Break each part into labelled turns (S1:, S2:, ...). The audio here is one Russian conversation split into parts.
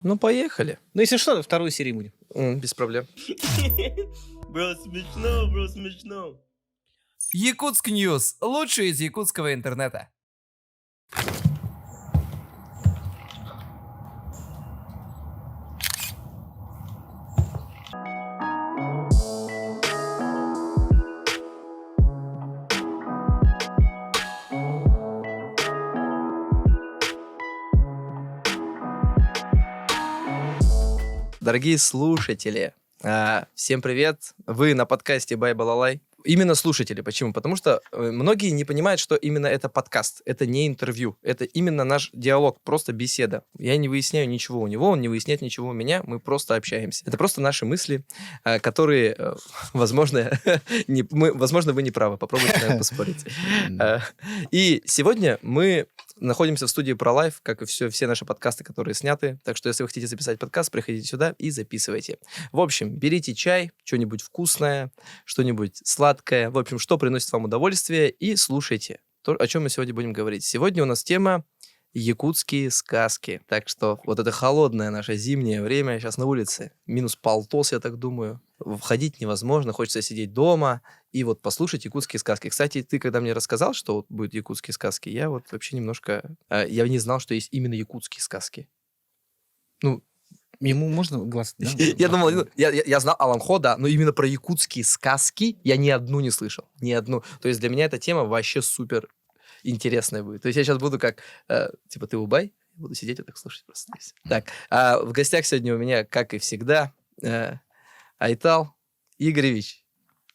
S1: Ну, поехали.
S2: Ну, если что, вторую серию будем.
S1: Без проблем.
S3: Бро, смешно.
S4: Якутск Ньюс. Лучшее из якутского интернета.
S1: Дорогие слушатели, всем привет. Вы на подкасте Бай Балалай. Именно слушатели. Почему? Потому что многие не понимают, что именно это подкаст. Это не интервью. Это именно наш диалог, просто беседа. Я не выясняю ничего у него, он не выясняет ничего у меня. Мы просто общаемся. Это просто наши мысли, которые, возможно, возможно, вы не правы. Попробуйте, наверное, поспорить. И сегодня мы находимся в студии ProLife, как и все наши подкасты, которые сняты. Так что, если вы хотите записать подкаст, приходите сюда и записывайте. В общем, берите чай, что-нибудь вкусное, что-нибудь сладкое. В общем, что приносит вам удовольствие, и слушайте то, о чем мы сегодня будем говорить. Сегодня у нас тема якутские сказки. Так что вот это холодное наше зимнее время, сейчас на улице минус полтос, я так думаю. Входить невозможно, хочется сидеть дома и вот послушать якутские сказки. Кстати, ты когда мне рассказал, что вот будут якутские сказки, я вот вообще немножко... Я не знал, что есть именно якутские сказки. Ну,
S2: Ему можно глаз? Да?
S1: я думал, я знал Аланхо, да, но именно про якутские сказки я ни одну не слышал. Ни одну. То есть для меня эта тема вообще супер интересная будет. То есть я сейчас буду как, типа, ты убай, буду сидеть и так слушать просто. Так, в гостях сегодня у меня, как и всегда, Айтал Игоревич,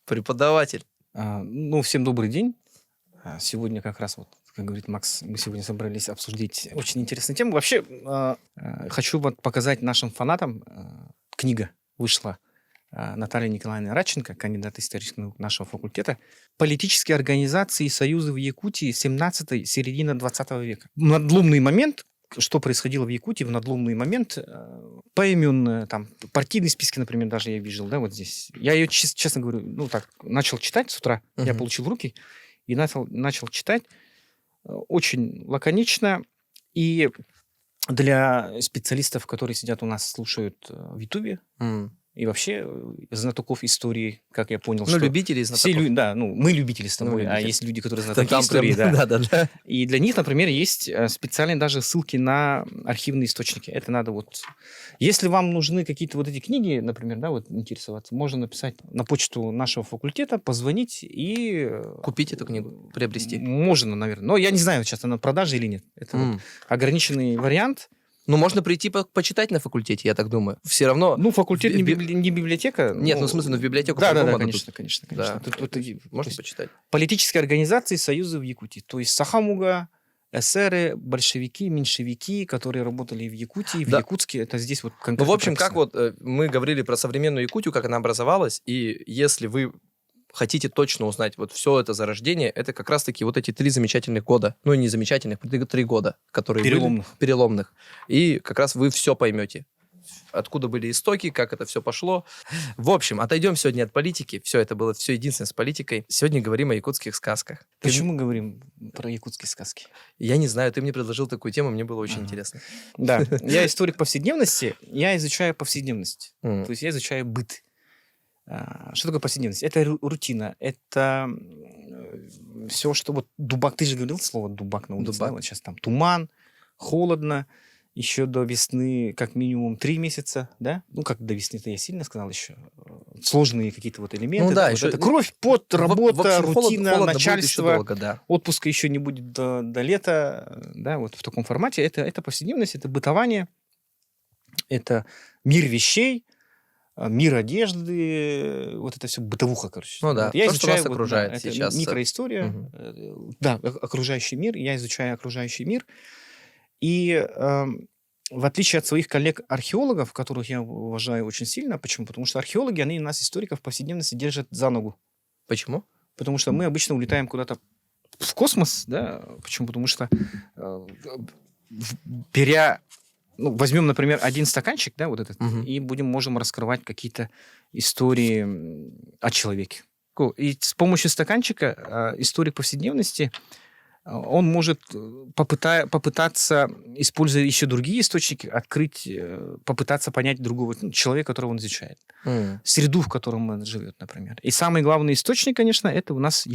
S1: преподаватель.
S2: Ну, всем добрый день. Сегодня как раз, вот, как говорит Макс, мы сегодня собрались обсудить очень интересную тему. Вообще, хочу вот показать нашим фанатам. Книга вышла Натальи Николаевны Радченко, кандидат исторических наук нашего факультета. «Политические организации и союзы в Якутии 17-й, середина 20 века». Надломный момент, что происходило в Якутии в надломный момент, поименно, там, партийные списки, например, даже я видел, да, вот здесь. Я ее, честно говорю, ну так, начал читать с утра, я получил руки и начал читать очень лаконично. И для специалистов, которые сидят у нас, слушают в Ютубе, и вообще знатоков истории, как я понял,
S1: ну,
S2: что...
S1: любители знатоков.
S2: Да, ну, мы любители с тобой, а есть люди, которые знатоки
S1: Там
S2: истории,
S1: прям,
S2: да.
S1: да.
S2: И для них, например, есть специальные даже ссылки на архивные источники. Это надо вот... Если вам нужны какие-то вот эти книги, например, да, вот интересоваться, можно написать на почту нашего факультета, позвонить и...
S1: Купить эту книгу, приобрести.
S2: Можно, наверное. Но я не знаю, сейчас она в продаже или нет. Это вот ограниченный вариант.
S1: Ну, можно прийти почитать на факультете, я так думаю. Все равно...
S2: Ну, факультет не библиотека.
S1: Нет, ну, в смысле, в библиотеку.
S2: Да,
S1: по-другому
S2: конечно.
S1: Да.
S2: Тут
S1: Можно почитать.
S2: политические организации, союзы в Якутии. То есть Сахамуга, эсеры, большевики, меньшевики, которые работали в Якутии, в Якутске. Это здесь вот конкретно.
S1: Ну, в общем,
S2: прописано.
S1: как вот мы говорили про современную Якутию, как она образовалась, и если вы хотите точно узнать вот все это зарождение, это как раз-таки вот эти 3 замечательных года. Ну, не замечательных, 3 года, которые
S2: Переломных.
S1: были переломных. И как раз вы все поймете. Откуда были истоки, как это все пошло. В общем, отойдем сегодня от политики. Все это было все единственное с политикой. Сегодня говорим о якутских сказках.
S2: Почему мы говорим про якутские сказки?
S1: Я не знаю, ты мне предложил такую тему, мне было очень интересно.
S2: Да, я историк повседневности, я изучаю повседневность.
S1: Мгм.
S2: То есть я изучаю быт. Что такое повседневность? Это рутина, это все, что вот дубак, ты же говорил слово дубак на улице,
S1: Дубак.
S2: да? Вот сейчас там туман, холодно, еще до весны как минимум 3 месяца, да? Ну, как до весны-то я сильно сказал еще. Сложные какие-то вот элементы.
S1: Ну да,
S2: вот
S1: еще-
S2: это кровь, пот, работа,
S1: В общем,
S2: рутина,
S1: холодно будет
S2: начальство.
S1: еще долго, да.
S2: Отпуска еще не будет до лета, да, вот в таком формате. Это повседневность, это бытование, это мир вещей, мир одежды, вот это все бытовуха, короче.
S1: Ну да,
S2: Вот я
S1: то, что
S2: изучаю
S1: нас окружает
S2: это
S1: сейчас.
S2: микроистория,
S1: Мгм.
S2: да, окружающий мир, я изучаю окружающий мир. И в отличие от своих коллег-археологов, которых я уважаю очень сильно, почему? Потому что археологи, они нас, историков, в повседневности держат за ногу.
S1: Почему?
S2: Потому что мы обычно улетаем куда-то в космос, да? Почему? Потому что беря, ну, возьмем, например, один стаканчик, да, вот этот, и можем раскрывать какие-то истории о человеке. И с помощью стаканчика историк повседневности он может попытаться, используя еще другие источники, открыть, попытаться понять другого человека, которого он изучает. Среду, в котором он живет, например. И самый главный источник, конечно, это у нас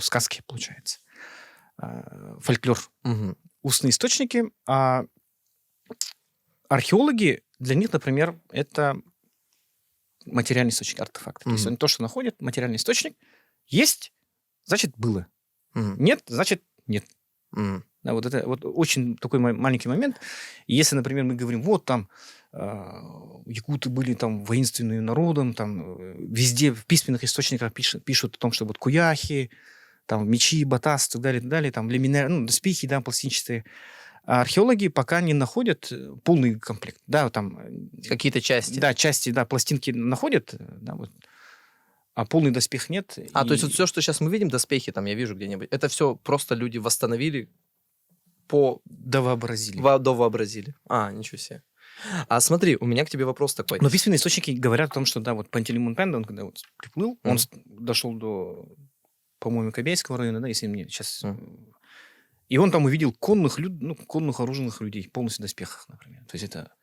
S2: сказки, получается. Фольклор. Устные источники. А археологи, для них, например, это материальный источник, артефакт. То есть они то, что находят, материальный источник, есть, значит, было. Нет, значит, нет. Да, вот это вот очень такой маленький момент. И если, например, мы говорим, вот там якуты были там воинственным народом, там везде в письменных источниках пишут о том, что вот куяхи, там мечи, батас, и так далее, там доспехи, да, пластинчатые. А археологи пока не находят полный комплект. Да, там
S1: какие-то части.
S2: Да, части, да, пластинки находят, да, вот. А полный доспех нет.
S1: То есть вот все, что сейчас мы видим, доспехи, там я вижу где-нибудь, это все просто люди восстановили довообразили. Ничего себе. А смотри, у меня к тебе вопрос такой.
S2: Но письменные источники говорят о том, что, да, вот Пантелеймон Пенда, он когда вот приплыл, он дошел до, по-моему, Кобяйского района, да, если мне сейчас... И он там увидел конных оружейных людей, полностью в доспехах, например. То есть это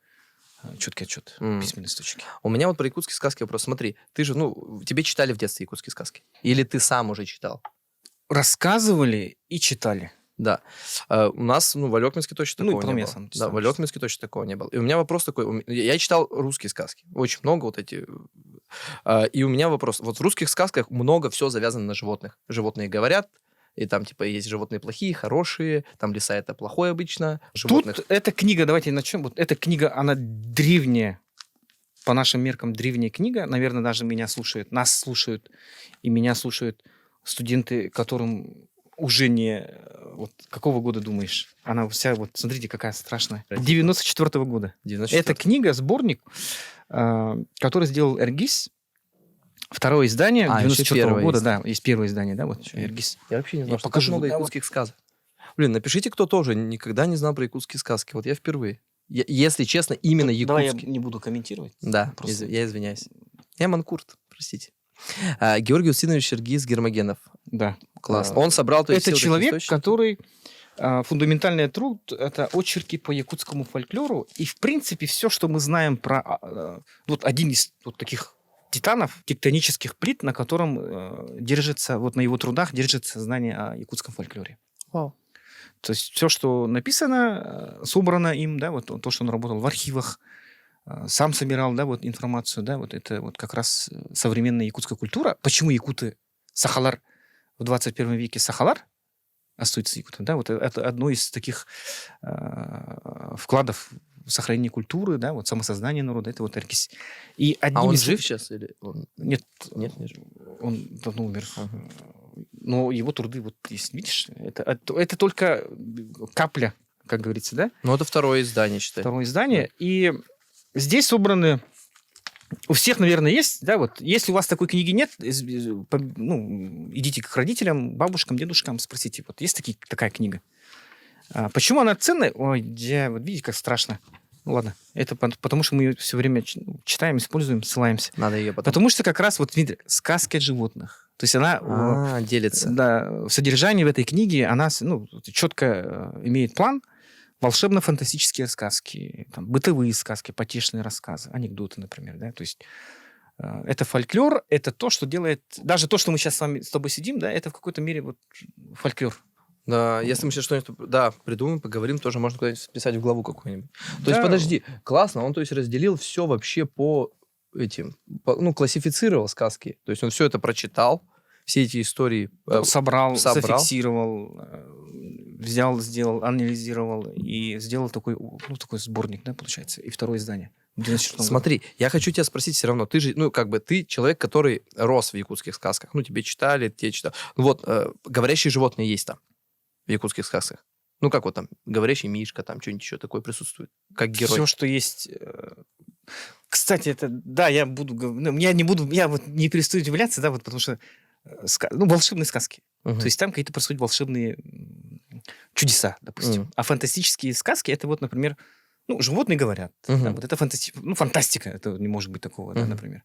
S2: четкий отчет, письменные источники.
S1: У меня вот про якутские сказки вопрос. Смотри, ты же, тебе читали в детстве якутские сказки? Или ты сам уже читал?
S2: Рассказывали и читали.
S1: Да. У нас, в Алекминске точно такого не было.
S2: Сам
S1: да, в Алекминске точно такого не было. И у меня вопрос такой. Я читал русские сказки. Очень много вот эти. И у меня вопрос. Вот в русских сказках много все завязано на животных. Животные говорят, и там, типа, есть животные плохие, хорошие, там лиса это плохое обычно.
S2: Тут эта книга, давайте начнем. Вот эта книга, она древняя, по нашим меркам древняя книга. Наверное, даже нас слушают, и меня слушают студенты, которым уже не... Вот какого года думаешь? Она вся, вот смотрите, какая страшная. 94-го года. 94. Это книга, сборник, который сделал Эргис. Второе издание 94-го года. Да, есть первое издание, да, вот Эргис.
S1: Я вообще не знал, что покажу много якутских сказок. Блин, напишите, кто тоже никогда не знал про якутские сказки. Вот я впервые. Если честно, именно якутские.
S2: Давай я не буду комментировать.
S1: Да, я извиняюсь. Я манкурт, простите. Георгий Устинович Эргис Гермогенов.
S2: Да.
S1: Классно. Он собрал...
S2: Это человек, который... Фундаментальный труд — это очерки по якутскому фольклору. И, в принципе, все, что мы знаем про... Вот один из вот таких титанов, тектонических плит, на котором держится, вот на его трудах держится знание о якутском фольклоре.
S1: Вау.
S2: То есть все, что написано, собрано им, да, вот то, что он работал в архивах, сам собирал, да, вот информацию, да, вот это вот как раз современная якутская культура. Почему якуты, Сахалар, в 21 веке Сахалар остаются якутами, да, вот это одно из таких вкладов в сохранение культуры, да, вот самосознание народа, это вот Эргис. И
S1: он жив сейчас или он...
S2: Нет,
S1: не жив.
S2: Он давно умер. Но его труды, вот есть, видишь, это только капля, как говорится, да?
S1: Ну, это второе издание, считай.
S2: Второе издание. И здесь собраны... У всех, наверное, есть, да, вот. Если у вас такой книги нет, идите к родителям, бабушкам, дедушкам, спросите, вот есть такая книга. Почему она ценная? Ой, вот видите, как страшно. Ну ладно, это потому что мы ее все время читаем, используем, ссылаемся.
S1: Надо ее потом.
S2: Потому что как раз вот видите, сказки о животных. То есть она
S1: делится.
S2: Да, в содержании в этой книге она четко имеет план. Волшебно-фантастические сказки, там, бытовые сказки, потешные рассказы, анекдоты, например. Да? То есть это фольклор, это то, что делает... Даже то, что мы сейчас с тобой сидим, да, это в какой-то мере вот фольклор.
S1: Да, если мы сейчас что-нибудь придумаем, поговорим, тоже можно куда-нибудь вписать в главу какую-нибудь. То есть, подожди, классно, он, то есть, разделил все вообще по классифицировал сказки. То есть он все это прочитал, все эти истории
S2: собрал, зафиксировал, взял, сделал, анализировал и сделал такой сборник, да, получается, и второе издание.
S1: Смотри, я хочу тебя спросить все равно. Ты же, ты человек, который рос в якутских сказках. Тебе читали, тебе читал. Говорящие животные есть там, в якутских сказках. Как вот там, говорящий мишка, там что-нибудь еще такое присутствует, как герой.
S2: Все, что есть... Кстати, это, да, я не перестаю удивляться, да, вот потому что волшебные сказки. То есть там какие-то происходят волшебные чудеса, допустим. А фантастические сказки, это вот, например, Ну, животные говорят.
S1: Мгм.
S2: Да, вот это фантастика, это не может быть такого, да,
S1: Мгм.
S2: например.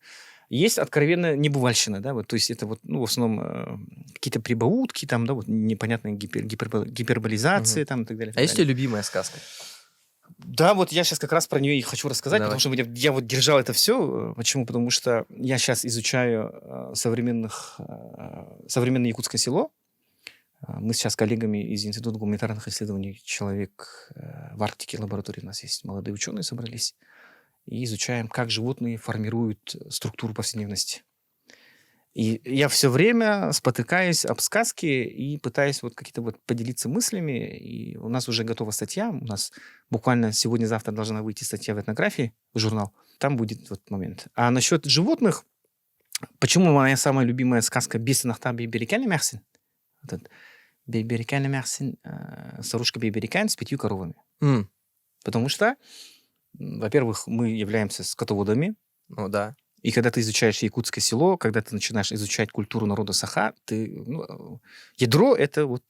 S2: Есть откровенно небывальщина, да, вот, то есть это вот, ну, в основном какие-то прибаутки, там, да, вот непонятные гиперболизации, там, и так далее.
S1: А есть у тебя любимая сказка?
S2: Да, вот я сейчас как раз про нее и хочу рассказать,
S1: Давай.
S2: потому что я вот держал это все. Почему? Потому что я сейчас изучаю современное якутское село. Мы сейчас с коллегами из Института гуманитарных исследований «Человек в Арктике», лаборатории у нас есть, молодые ученые собрались, и изучаем, как животные формируют структуру повседневности. И я все время спотыкаюсь об сказки и пытаюсь вот какие-то вот поделиться мыслями. И у нас уже готова статья. У нас буквально сегодня-завтра должна выйти статья в этнографии, в журнал. Там будет вот момент. А насчет животных, почему моя самая любимая сказка «Бесенахта Бейберикян Мерсин»? Бейберикян Мерсин, старушка Бейберикян с 5 коровами.
S1: М,
S2: Потому что, во-первых, мы являемся скотоводами.
S1: Ну да.
S2: И когда ты изучаешь якутское село, когда ты начинаешь изучать культуру народа Саха, ядро — это вот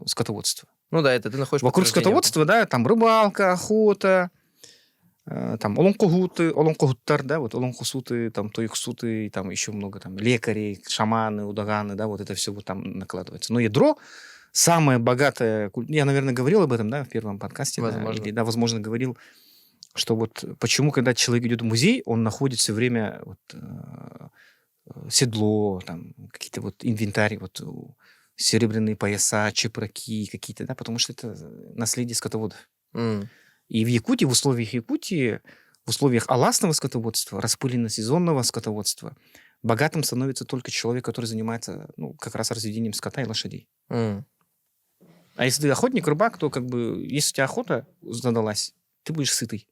S2: скотоводство.
S1: Ну да, это ты находишь
S2: Вокруг
S1: подтверждение.
S2: скотоводства, да, там рыбалка, охота, там олонкогуттар, да, вот олонкосуты, там тоиксуты, там еще много там лекарей, шаманы, удаганы, да, вот это все вот там накладывается. Но ядро самое богатое, я, наверное, говорил об этом, да, в первом подкасте,
S1: Возможно.
S2: да, возможно, говорил, что вот почему, когда человек идет в музей, он находит все время вот, седло, там, какие-то вот инвентарь, вот серебряные пояса, чепраки какие-то, да, потому что это наследие скотоводов.
S1: М,
S2: И в Якутии, в условиях аласного скотоводства, распыленно-сезонного скотоводства, богатым становится только человек, который занимается, ну, как раз разведением скота и лошадей.
S1: м.
S2: А если ты охотник, рыбак, то как бы, если у тебя охота задалась, ты будешь сытый.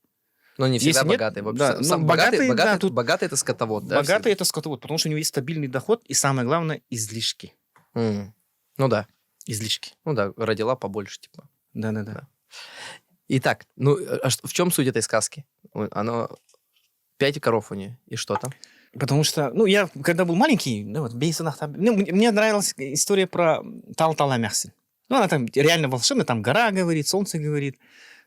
S1: Но не всегда
S2: Если нет,
S1: богатый. Вообще,
S2: да,
S1: сам
S2: ну,
S1: богатый,
S2: богатый, да, тут-
S1: богатый это скотовод, да?
S2: Богатый
S1: всегда?
S2: это скотовод, потому что у него есть стабильный доход и, самое главное, излишки.
S1: М. Ну да.
S2: Излишки.
S1: Ну да, родила побольше, типа.
S2: Да-да-да.
S1: Да. Итак, ну, в чем суть этой сказки? Оно 5 коров у нее. И что там?
S2: Потому что, ну, я, когда был маленький, да, вот, мне нравилась история про Тал-Тала Мерсин. Ну, она там реально волшебная, там гора говорит, солнце говорит,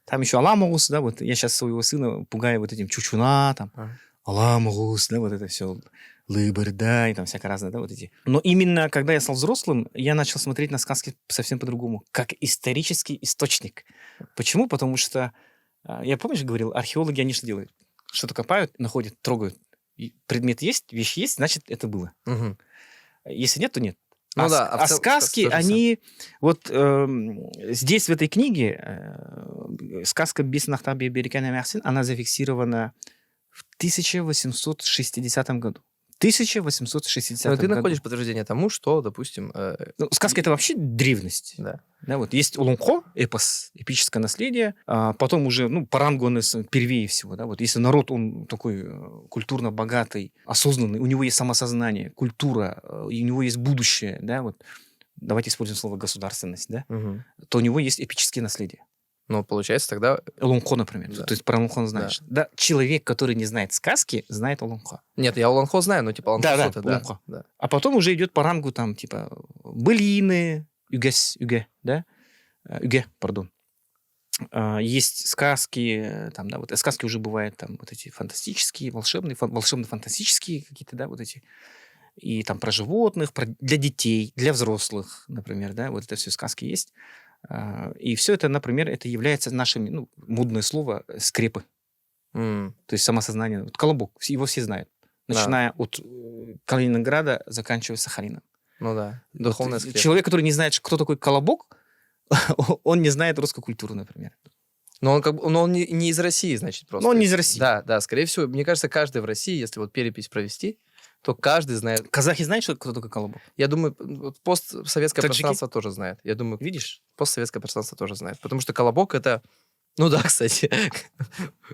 S2: там еще Аламагус, да, вот я сейчас своего сына пугаю вот этим Чучуна, там,
S1: Ага.
S2: Аламагус, да, вот это все, Лыбырь, да, и там всякое разное, да, вот эти. Но именно когда я стал взрослым, я начал смотреть на сказки совсем по-другому, как исторический источник. Почему? Потому что, я, помнишь, говорил, археологи, они что делают? Что-то копают, находят, трогают. И предмет есть, вещь есть, значит, это было.
S1: Мгм.
S2: Если нет, то нет.
S1: Ну
S2: а
S1: да,
S2: с-
S1: а в
S2: а
S1: целом
S2: сказки,
S1: то же
S2: они... Вот здесь, в этой книге, сказка «Бесенахта Бейберикян Мерсин», она зафиксирована в 1860 году. 1860
S1: Но ты
S2: году.
S1: находишь подтверждение тому, что, допустим,
S2: Ну, сказка — это вообще древность.
S1: да.
S2: Да, вот есть Олонхо, эпос, эпическое наследие, а потом уже, ну, по рангу он первее всего, да, вот если народ, он такой культурно богатый, осознанный, у него есть самосознание, культура, и у него есть будущее, да, вот, давайте используем слово государственность, да,
S1: Мгм.
S2: то у него есть эпические наследия.
S1: Ну, получается, тогда...
S2: Олонхо, например,
S1: Да.
S2: то есть про Олонхо знаешь. Да, человек, который не знает сказки, знает Олонхо.
S1: Нет, я Оланхо знаю, но типа
S2: Да,
S1: Оланхо да.
S2: Оланхо.
S1: Да.
S2: А потом уже идет по рангу там, типа, былины, үге, да? Үге, пардон. Есть сказки, там, да, вот сказки уже бывают там вот эти фантастические, волшебно-фантастические какие-то, да, вот эти. И там про животных, для детей, для взрослых, например, да, вот это все сказки есть. И все это, например, это является нашими, ну, модное слово, скрепы.
S1: М.
S2: То есть самосознание. Вот колобок, его все знают. Начиная от Калининграда, заканчивая Сахалином.
S1: Ну да. Духовная
S2: Вот
S1: скрепа.
S2: человек, который не знает, кто такой колобок, он не знает русскую культуру, например.
S1: Но он как бы, но он не из России, значит, просто.
S2: Но он не из России.
S1: Да, да, скорее всего, мне кажется, каждый в России, если вот перепись провести, то каждый знает.
S2: Казахи знают, кто такой колобок?
S1: Я думаю, вот постсоветское
S2: Таджики?
S1: пространство тоже знает. Я думаю,
S2: Видишь?
S1: постсоветское пространство тоже знает. Потому что колобок это... Ну да, кстати,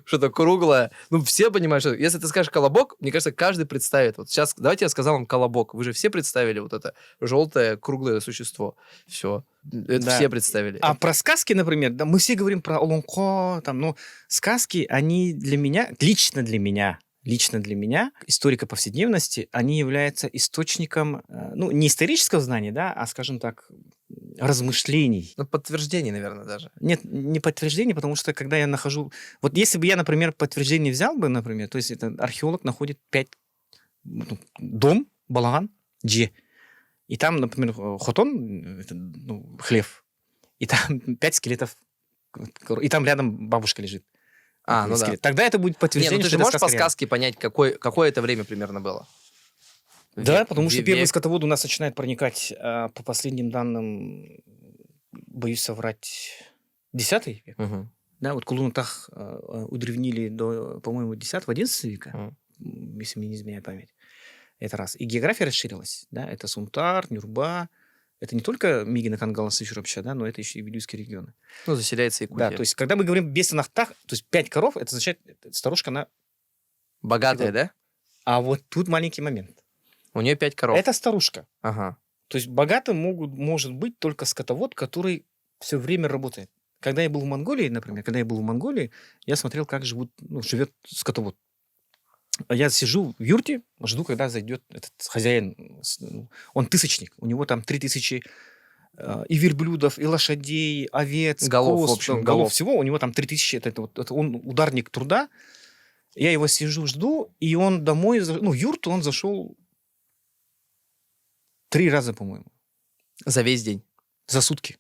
S1: что-то круглое. Ну, все понимают, что если ты скажешь колобок, мне кажется, каждый представит. Вот сейчас, давайте я сказал вам колобок. Вы же все представили вот это желтое круглое существо. Все. Это
S2: Да.
S1: все представили.
S2: А про сказки, например, да, мы все говорим про Олонхо, там, но сказки, они для меня, лично для меня, историка повседневности, они являются источником, ну, не исторического знания, да, а, скажем так, размышлений.
S1: Ну, подтверждение, наверное, даже.
S2: Нет, не подтверждение, потому что когда я нахожу... Вот если бы я, например, подтверждение взял бы, например, то есть это археолог находит 5... дом, балаган, дже. И там, например, хотон, это, ну, хлев. И там 5 скелетов. И там рядом бабушка лежит.
S1: Ну да.
S2: Скелет. Тогда это будет
S1: Не,
S2: подтверждение,
S1: ну ты
S2: что
S1: же
S2: это
S1: можешь по
S2: сказка реальная.
S1: сказке понять, какое это время примерно было?
S2: Да,
S1: Век,
S2: потому что
S1: век.
S2: первые скотоводы у нас начинают проникать, по последним данным, боюсь соврать, 10 век.
S1: Мгм.
S2: Да, вот Кулунтах удревнили до, по-моему, 10-11 века, если мне не изменяет память. Это раз. И география расширилась. Да? Это Сунтар, Нюрба. Это не только Мигина, Кангала, Сычуропча, да, но это еще и Вилюйские регионы.
S1: Ну, заселяется Якутия.
S2: Да, то есть, когда мы говорим Бесенахтах, то есть 5 коров, это означает, старушка, она...
S1: Богатая,
S2: Это-
S1: да?
S2: А вот тут маленький момент.
S1: У нее 5 коров.
S2: Это старушка.
S1: Ага.
S2: То есть богатым может быть только скотовод, который все время работает. Когда я был в Монголии, например, я смотрел, как живет скотовод. Я сижу в юрте, жду, когда зайдет этот хозяин. Он тысячник. У него там 3000 и верблюдов, и лошадей, овец,
S1: Голов,
S2: коз,
S1: в общем,
S2: голов
S1: голов.
S2: всего. У него там 3000. Это он ударник труда. Я его сижу, жду, и он домой... в юрту он зашел 3 раза, по-моему,
S1: За весь день.
S2: за сутки.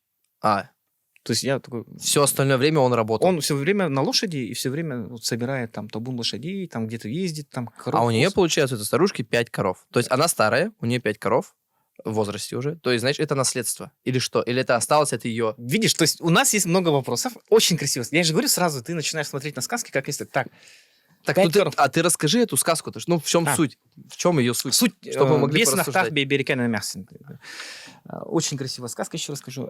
S2: То есть я такой...
S1: Все остальное время он работал.
S2: Он все время на лошади и все время вот собирает там табун лошадей, там где-то ездит, там коров.
S1: А у нее,
S2: коз.
S1: получается, у этой старушки 5 коров. То есть она старая, у нее 5 коров в возрасте уже. То есть, значит, это наследство. Или что? Или это осталось от ее...
S2: Видишь, то есть у нас есть много вопросов. Очень красиво. Я же говорю сразу, ты начинаешь смотреть на сказки, как если... Так,
S1: Так,
S2: 5 коров.
S1: а ты расскажи эту сказку. Ну, в чем
S2: А.
S1: суть? В чем ее суть?
S2: Суть
S1: Чтобы мы могли
S2: «Бес
S1: порассуждать.
S2: нахтах берекена мясен». Очень красивая сказка, еще расскажу.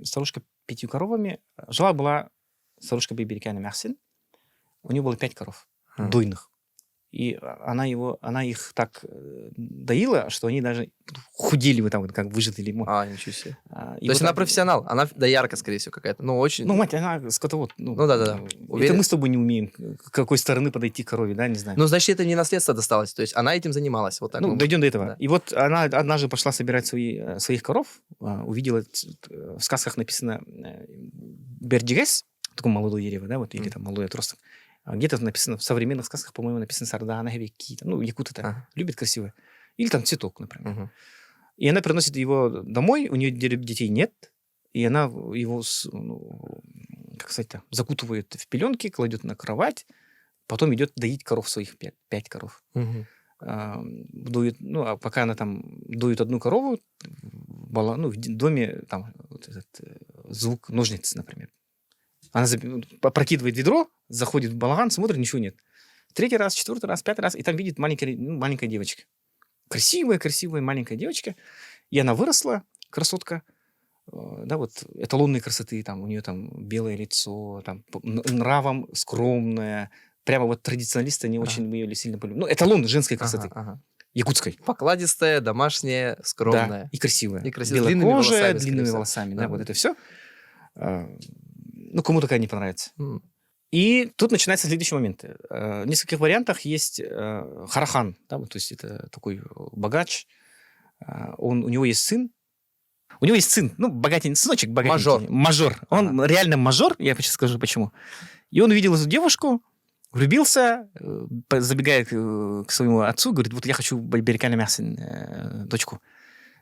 S2: Старушка 5 коровами. Жила-была старушка берекена мясен. У нее было 5 коров, дойных. И она их так доила, что они даже худели вот там, вот, как выжатый лимон.
S1: Ничего себе.
S2: То
S1: То есть она профессионал. Она доярка, скорее всего, какая-то. Ну, очень...
S2: Ну, мать, она скотовод.
S1: да.
S2: Это
S1: Уверен?
S2: мы с тобой не умеем, к какой стороны подойти к корове, да, не знаю.
S1: Ну, значит, это не наследство досталось. То есть она этим занималась. Вот так.
S2: Дойдем до этого.
S1: Да.
S2: И вот она однажды пошла собирать своих коров, увидела, в сказках написано бердигес, такое молодое дерево, да, вот, или там молодой отросток. А где-то написано, в современных сказках, по-моему, написано сардаанови какие-то. Ну, якуты-то любят красиво. Или там цветок, например.
S1: Мгм.
S2: И она приносит его домой, у нее детей нет, и она его, как сказать-то, закутывает в пеленки, кладет на кровать, потом идет доить коров своих, 5 коров.
S1: Мгм.
S2: Дует, а пока она там дует одну корову, в доме там вот этот звук ножниц, например. Она опрокидывает ведро, заходит в балаган, смотрит, ничего нет. 3-й раз, 4-й раз, 5-й раз, и там видит маленькая девочка. Красивая маленькая девочка. И она выросла, красотка, да, вот эталонной красоты, там у нее там белое лицо, там нравом скромная. Прямо вот традиционалисты, они очень ее сильно полюбили. Ну, эталон женской красоты.
S1: Ага.
S2: Якутской.
S1: Покладистая, домашняя, скромная.
S2: Да, и красивая.
S1: И красивая, с длинными
S2: Белокожая,
S1: волосами, скорее
S2: длинными
S1: всего.
S2: волосами.
S1: Да.
S2: Да, вот это все. Кому такая не понравится.
S1: М.
S2: И тут начинается следующий момент. В нескольких вариантах есть Харахан, да, вот, то есть это такой богач. У него есть сын. У него есть сын, богатенький, сыночек богатенький. Мажор. Он реально мажор, я сейчас скажу почему. И он увидел эту девушку, влюбился, забегает к своему отцу, говорит, вот я хочу берекана мясен, дочку.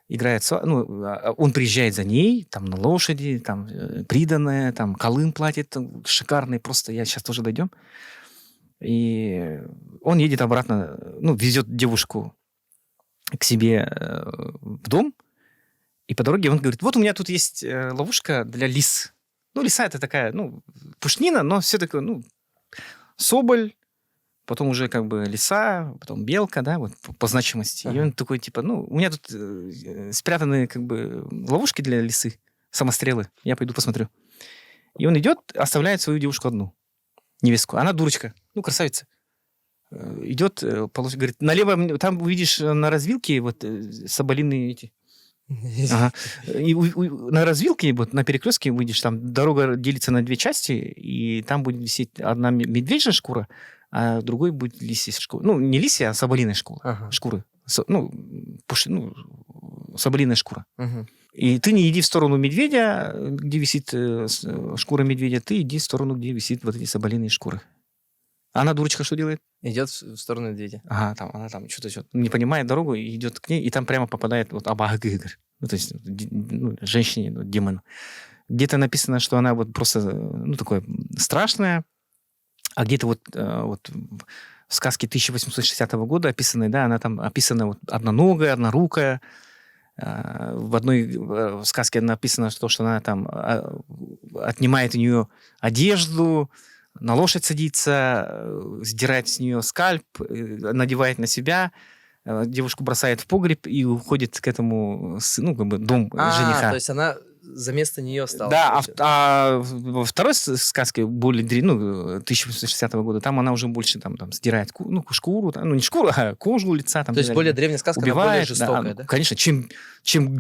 S2: Играет, он приезжает за ней, там на лошади, там приданая, там колым платит, там, шикарный, просто я сейчас тоже дойдем. И он едет обратно, везет девушку к себе в дом, и по дороге он говорит, вот у меня тут есть ловушка для лис. Лиса это такая, пушнина, но все-таки, соболь, потом уже как бы лиса, потом белка, да, вот по значимости.
S1: Ага.
S2: И он такой, типа, у меня тут спрятаны как бы ловушки для лисы, самострелы. Я пойду посмотрю. И он идет, оставляет свою девушку одну, невестку. Она дурочка, красавица. Идет, говорит, налево, там увидишь на развилке вот соболиные эти. Ага. И на развилке, вот на перекрестке выйдешь, там дорога делится на 2 части, и там будет висеть одна медвежья шкура, а другой будет лисья шкура. Не лисья, а соболиная шкура.
S1: Ага.
S2: Шкуры. Соболиная шкура.
S1: Мгм.
S2: И ты не иди в сторону медведя, где висит шкура медведя, ты иди в сторону, где висит вот эти соболиные шкуры. Она, дурочка, что делает?
S1: Идет в сторону медведя.
S2: Ага, там, она там что-то не понимает дорогу, и идет к ней, и там прямо попадает вот Абагыгыр. Ну, то есть женщине, демону. Где-то написано, что она вот просто, такое страшная, а где-то вот в сказке 1860 года описанной, да, она там описана вот одноногая, однорукая. В одной сказке написано, что она там отнимает у нее одежду, на лошадь садится, сдирает с нее скальп, надевает на себя, девушку бросает в погреб и уходит к этому, дом жениха.
S1: То есть она за место нее стала.
S2: Да, а во второй сказке, более 1860 года, там она уже больше там сдирает шкуру, не шкуру, а кожу лица. Там,
S1: то есть более древняя сказка,
S2: убивает,
S1: она более жестокая, да?
S2: Конечно, чем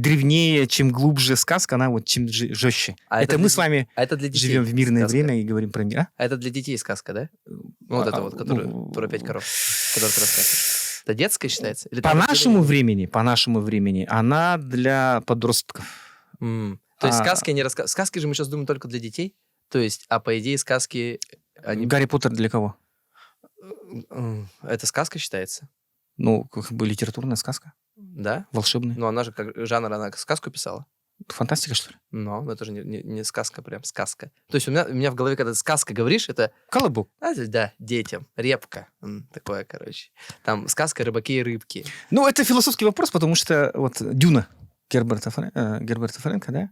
S2: древнее, чем глубже сказка, она вот чем жестче. Это мы с вами живем в мирное время и говорим про мир.
S1: А это для детей сказка, да? Вот это вот, которая про 5 коров, которую ты рассказываешь. Это детская считается? Или
S2: по нашему времени она для подростков.
S1: То есть сказки они рассказывают. Сказки же мы сейчас думаем только для детей. То есть, а по идее сказки...
S2: Гарри Поттер для кого?
S1: Это сказка считается?
S2: Как бы литературная сказка.
S1: Да?
S2: Волшебная.
S1: Но она же как жанр, она сказку писала.
S2: Фантастика, что ли?
S1: Но это же не сказка, прям сказка. То есть у меня в голове, когда ты сказка говоришь, это...
S2: Колобок.
S1: Да, детям. Репка. Такое, короче. Там сказка «Рыбаки и рыбки».
S2: Это философский вопрос, потому что вот «Дюна» Герберта Фрэнка, да?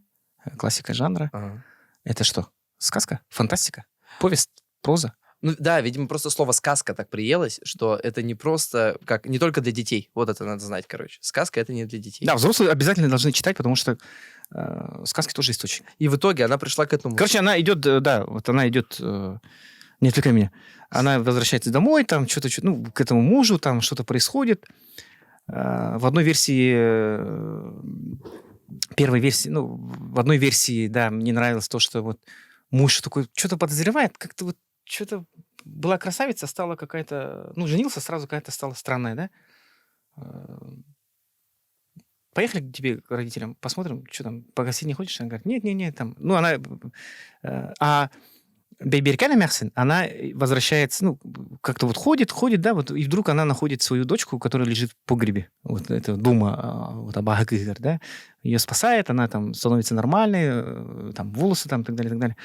S2: Классика жанра.
S1: Ага.
S2: Это что? Сказка? Фантастика? Повесть? Проза?
S1: Да, видимо, просто слово «сказка» так приелось, что это не просто, не только для детей. Вот это надо знать, короче. Сказка — это не для детей.
S2: Да, взрослые обязательно должны читать, потому что сказки тоже источник.
S1: И в итоге она пришла к этому.
S2: Короче, она идет, не отвлекай меня, она возвращается домой, там что-то, к этому мужу, там что-то происходит. В одной версии, в одной версии, да, мне нравилось то, что вот муж такой что-то подозревает, как-то вот что-то была красавица, стала какая-то, женился сразу, какая-то стала странная, да? Поехали к тебе, к родителям, посмотрим, что там, погостить не хочешь? Она говорит, нет, там, Бейберкяна Мяхсен, она возвращается, как-то вот ходит, да, вот, и вдруг она находит свою дочку, которая лежит в погребе, вот это дома, вот Абагыгыр, да, ее спасает, она там становится нормальной, там волосы там, так далее,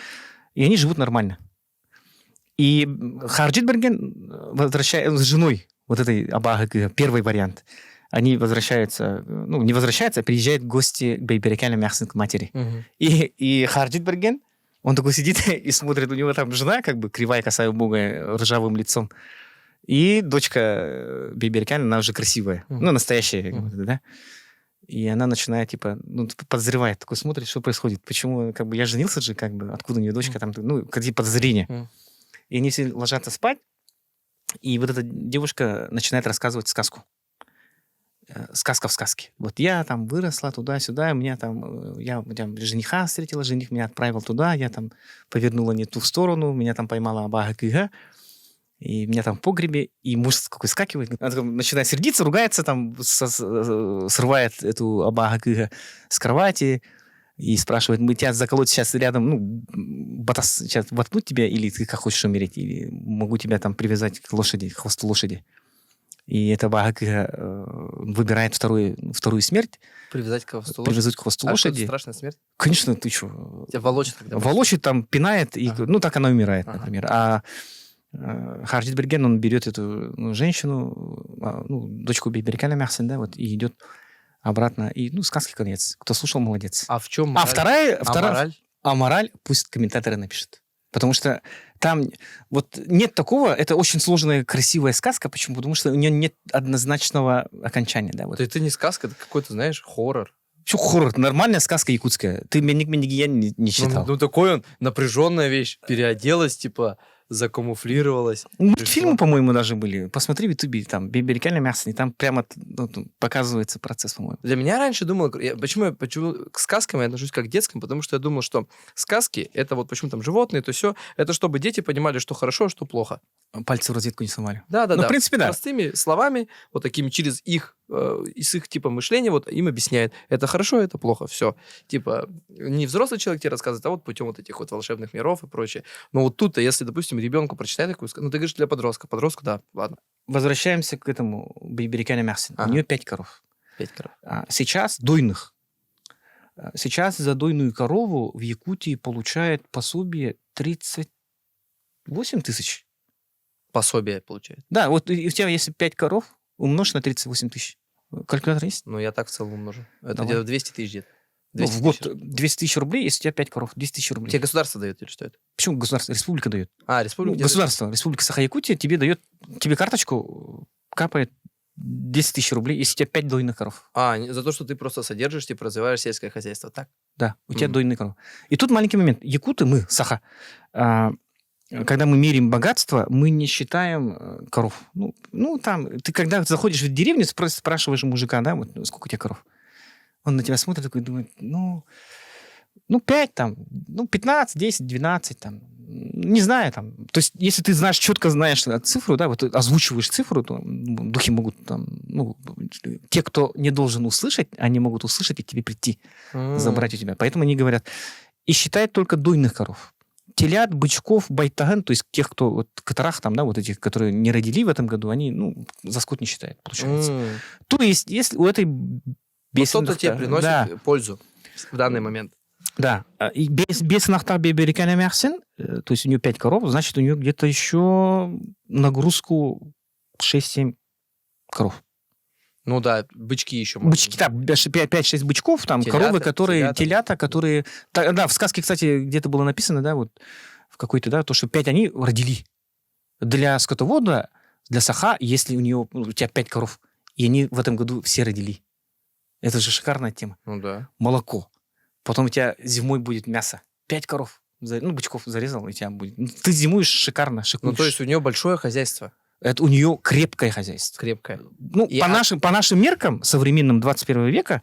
S2: и они живут нормально. И Харджит Берген возвращается с женой, вот этой Абагыгыр, первый вариант, они возвращаются, не возвращаются, а приезжают в гости к Бейберкяна Мяхсен, к матери.
S1: Угу.
S2: И Харджит Берген, он такой сидит и смотрит, у него там жена как бы кривая, косая, убогая, ржавым лицом. И дочка Бейберкян, она уже красивая. Настоящая, да. И она начинает, подозревает, такой смотрит, что происходит. Почему, я женился же, откуда у нее дочка, там, какие подозрения. И они все ложатся спать, и вот эта девушка начинает рассказывать сказку. Сказка в сказке. Вот я там выросла туда-сюда, я жениха встретила, жених меня отправил туда, я там повернула не ту сторону, меня там поймала Абагыга, и меня там в погребе, и муж какой скакивает, она начинает сердиться, ругается, там, срывает эту Абагыга с кровати и спрашивает, мы тебя заколоть сейчас рядом, батас сейчас воткнуть тебя, или ты как хочешь умереть, или могу тебя там привязать к лошади, к хвосту лошади. И эта Абагыга выбирает вторую смерть.
S1: Привязать к хвосту лошади?
S2: Привязать к хвосту лошади.
S1: Это страшная смерть?
S2: Конечно, ты что?
S1: Тебя волочит когда?
S2: Волочит, там, пинает, и, так она умирает, например. А Харджит Берген, он берет эту женщину, дочку Бейберкяна Мяхсен, да, вот, и идет обратно. И, сказки конец. Кто слушал, молодец.
S1: А в чем мораль?
S2: Мораль? А мораль пусть комментаторы напишут. Потому что там вот нет такого, это очень сложная, красивая сказка. Почему? Потому что у нее нет однозначного окончания. Да, вот.
S1: Это не сказка, это какой-то, знаешь, хоррор.
S2: Что хоррор? Нормальная сказка якутская. Ты Меник Менигиян не читал.
S1: Такой он, напряженная вещь. Переоделась, закамуфлировалась.
S2: Мультфильмы, по-моему, даже были. Посмотри в Ютубе, там, Бейберкяна Мяхсен, и там прямо показывается процесс, по-моему.
S1: Для меня раньше думал, почему к сказкам я отношусь как к детским, потому что я думал, что сказки, это вот почему там животные, то все, это чтобы дети понимали, что хорошо, а что плохо.
S2: Пальцы в розетку не совали.
S1: Да.
S2: Ну, в принципе, да.
S1: Простыми словами, вот такими через их, из их типа мышления, вот им объясняет, это хорошо, это плохо, все. Типа, не взрослый человек тебе рассказывает, а вот путем вот этих вот волшебных миров и прочее. Но вот тут-то, если, допустим, ребенку прочитать такую сказку, ну, ты говоришь, для подростка. Подростку, да, ладно.
S2: Возвращаемся к этому Берекяне Мерсин. У нее 5 коров.
S1: 5 коров.
S2: Сейчас дойных. Сейчас за дойную корову в Якутии получает пособие 38 тысяч.
S1: Пособие получает.
S2: Да, вот у тебя если 5 коров, умножь на 38 тысяч. Калькулятор есть?
S1: Ну, я так в целом умножу. Это
S2: Давай.
S1: где-то 200 тысяч где-то.
S2: Ну,
S1: 200
S2: в год
S1: тысяч.
S2: 200 тысяч рублей, если у тебя 5 коров, 200 тысяч рублей.
S1: Тебе государство дает или что это?
S2: Почему государство? Республика дает.
S1: А, республика.
S2: Государство, Республика Саха-Якутия тебе дает, тебе карточку капает 10 тысяч рублей, если у тебя 5 дойных коров.
S1: За то, что ты просто содержишь, типа, развиваешь сельское хозяйство, так?
S2: Да, у тебя
S1: Мгм.
S2: дойные коровы. И тут маленький момент. Якуты, мы, Саха, когда мы меряем богатство, мы не считаем коров. Ну, там, ты когда заходишь в деревню, просто спрашиваешь у мужика, да, вот сколько у тебя коров? Он на тебя смотрит такой, думает, ну 5 там, 15, 10, 12 там, не знаю там. То есть, если ты знаешь, четко знаешь цифру, да, вот ты озвучиваешь цифру, то духи могут там, те, кто не должен услышать, они могут услышать и к тебе прийти, забрать у тебя. Поэтому они говорят, и считают только дойных коров. Телят, бычков, байтаган, то есть тех, кто вот катарах там, да, вот этих, которые не родили в этом году, они, за скот не считают, получается. То есть, если у этой
S1: Что-то тебе приносит пользу в данный момент.
S2: Да. И без нахта Берекяне Мерсин, то есть у нее 5 коров, значит, у нее где-то еще нагрузку 6-7 коров.
S1: Ну да, бычки еще можно.
S2: Бычки, да, 5-6 бычков, там,
S1: Телята,
S2: коровы, которые,
S1: телята.
S2: которые... Да, в сказке, кстати, где-то было написано, да, вот в какой-то, да, то, что 5 они родили. Для скотовода, для саха, если у тебя 5 коров, и они в этом году все родили. Это же шикарная тема.
S1: Ну да.
S2: Молоко. Потом у тебя зимой будет мясо. 5 коров. Бычков зарезал, и у тебя будет. Ты зимуешь шикарно, шикуешь.
S1: Ну, то есть у нее большое хозяйство.
S2: Это у нее крепкое хозяйство.
S1: Крепкое.
S2: По нашим меркам, современным 21 века,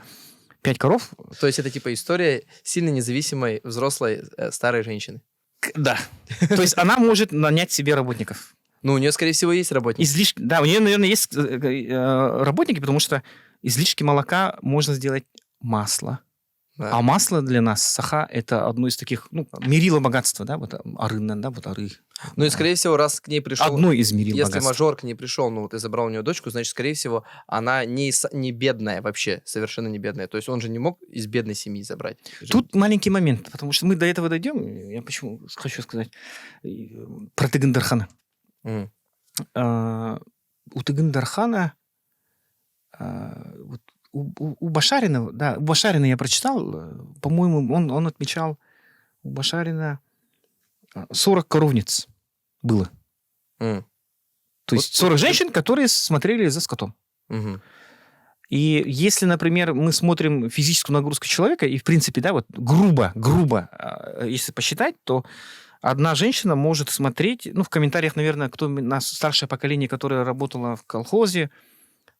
S2: 5 коров...
S1: То есть это типа история сильно независимой взрослой старой женщины.
S2: Да. То есть она может нанять себе работников.
S1: Ну, у нее, скорее всего, есть работники.
S2: Да, у нее, наверное, есть работники, потому что излишки молока можно сделать масло.
S1: Да.
S2: А масло для нас, саха, это одно из таких, мерила богатства, да, вот арынна, да, вот ары.
S1: Ну и, скорее всего, раз к ней пришел...
S2: Одно из мерил
S1: Если
S2: богатства.
S1: мажор к ней пришел, и забрал у нее дочку, значит, скорее всего, она не бедная вообще, совершенно не бедная. То есть он же не мог из бедной семьи забрать.
S2: Тут маленький момент, потому что мы до этого дойдем. Я почему хочу сказать про Тыгын-Дархана. У Тыгын-Дархана у Башарина, да, у Башарина я прочитал, по-моему, он отмечал у Башарина 40 коровниц было. То есть 40 женщин, которые смотрели за скотом. И если, например, мы смотрим физическую нагрузку человека, и, в принципе, да, вот грубо, если посчитать, то одна женщина может смотреть, в комментариях, наверное, кто старшее поколение, которое работало в колхозе,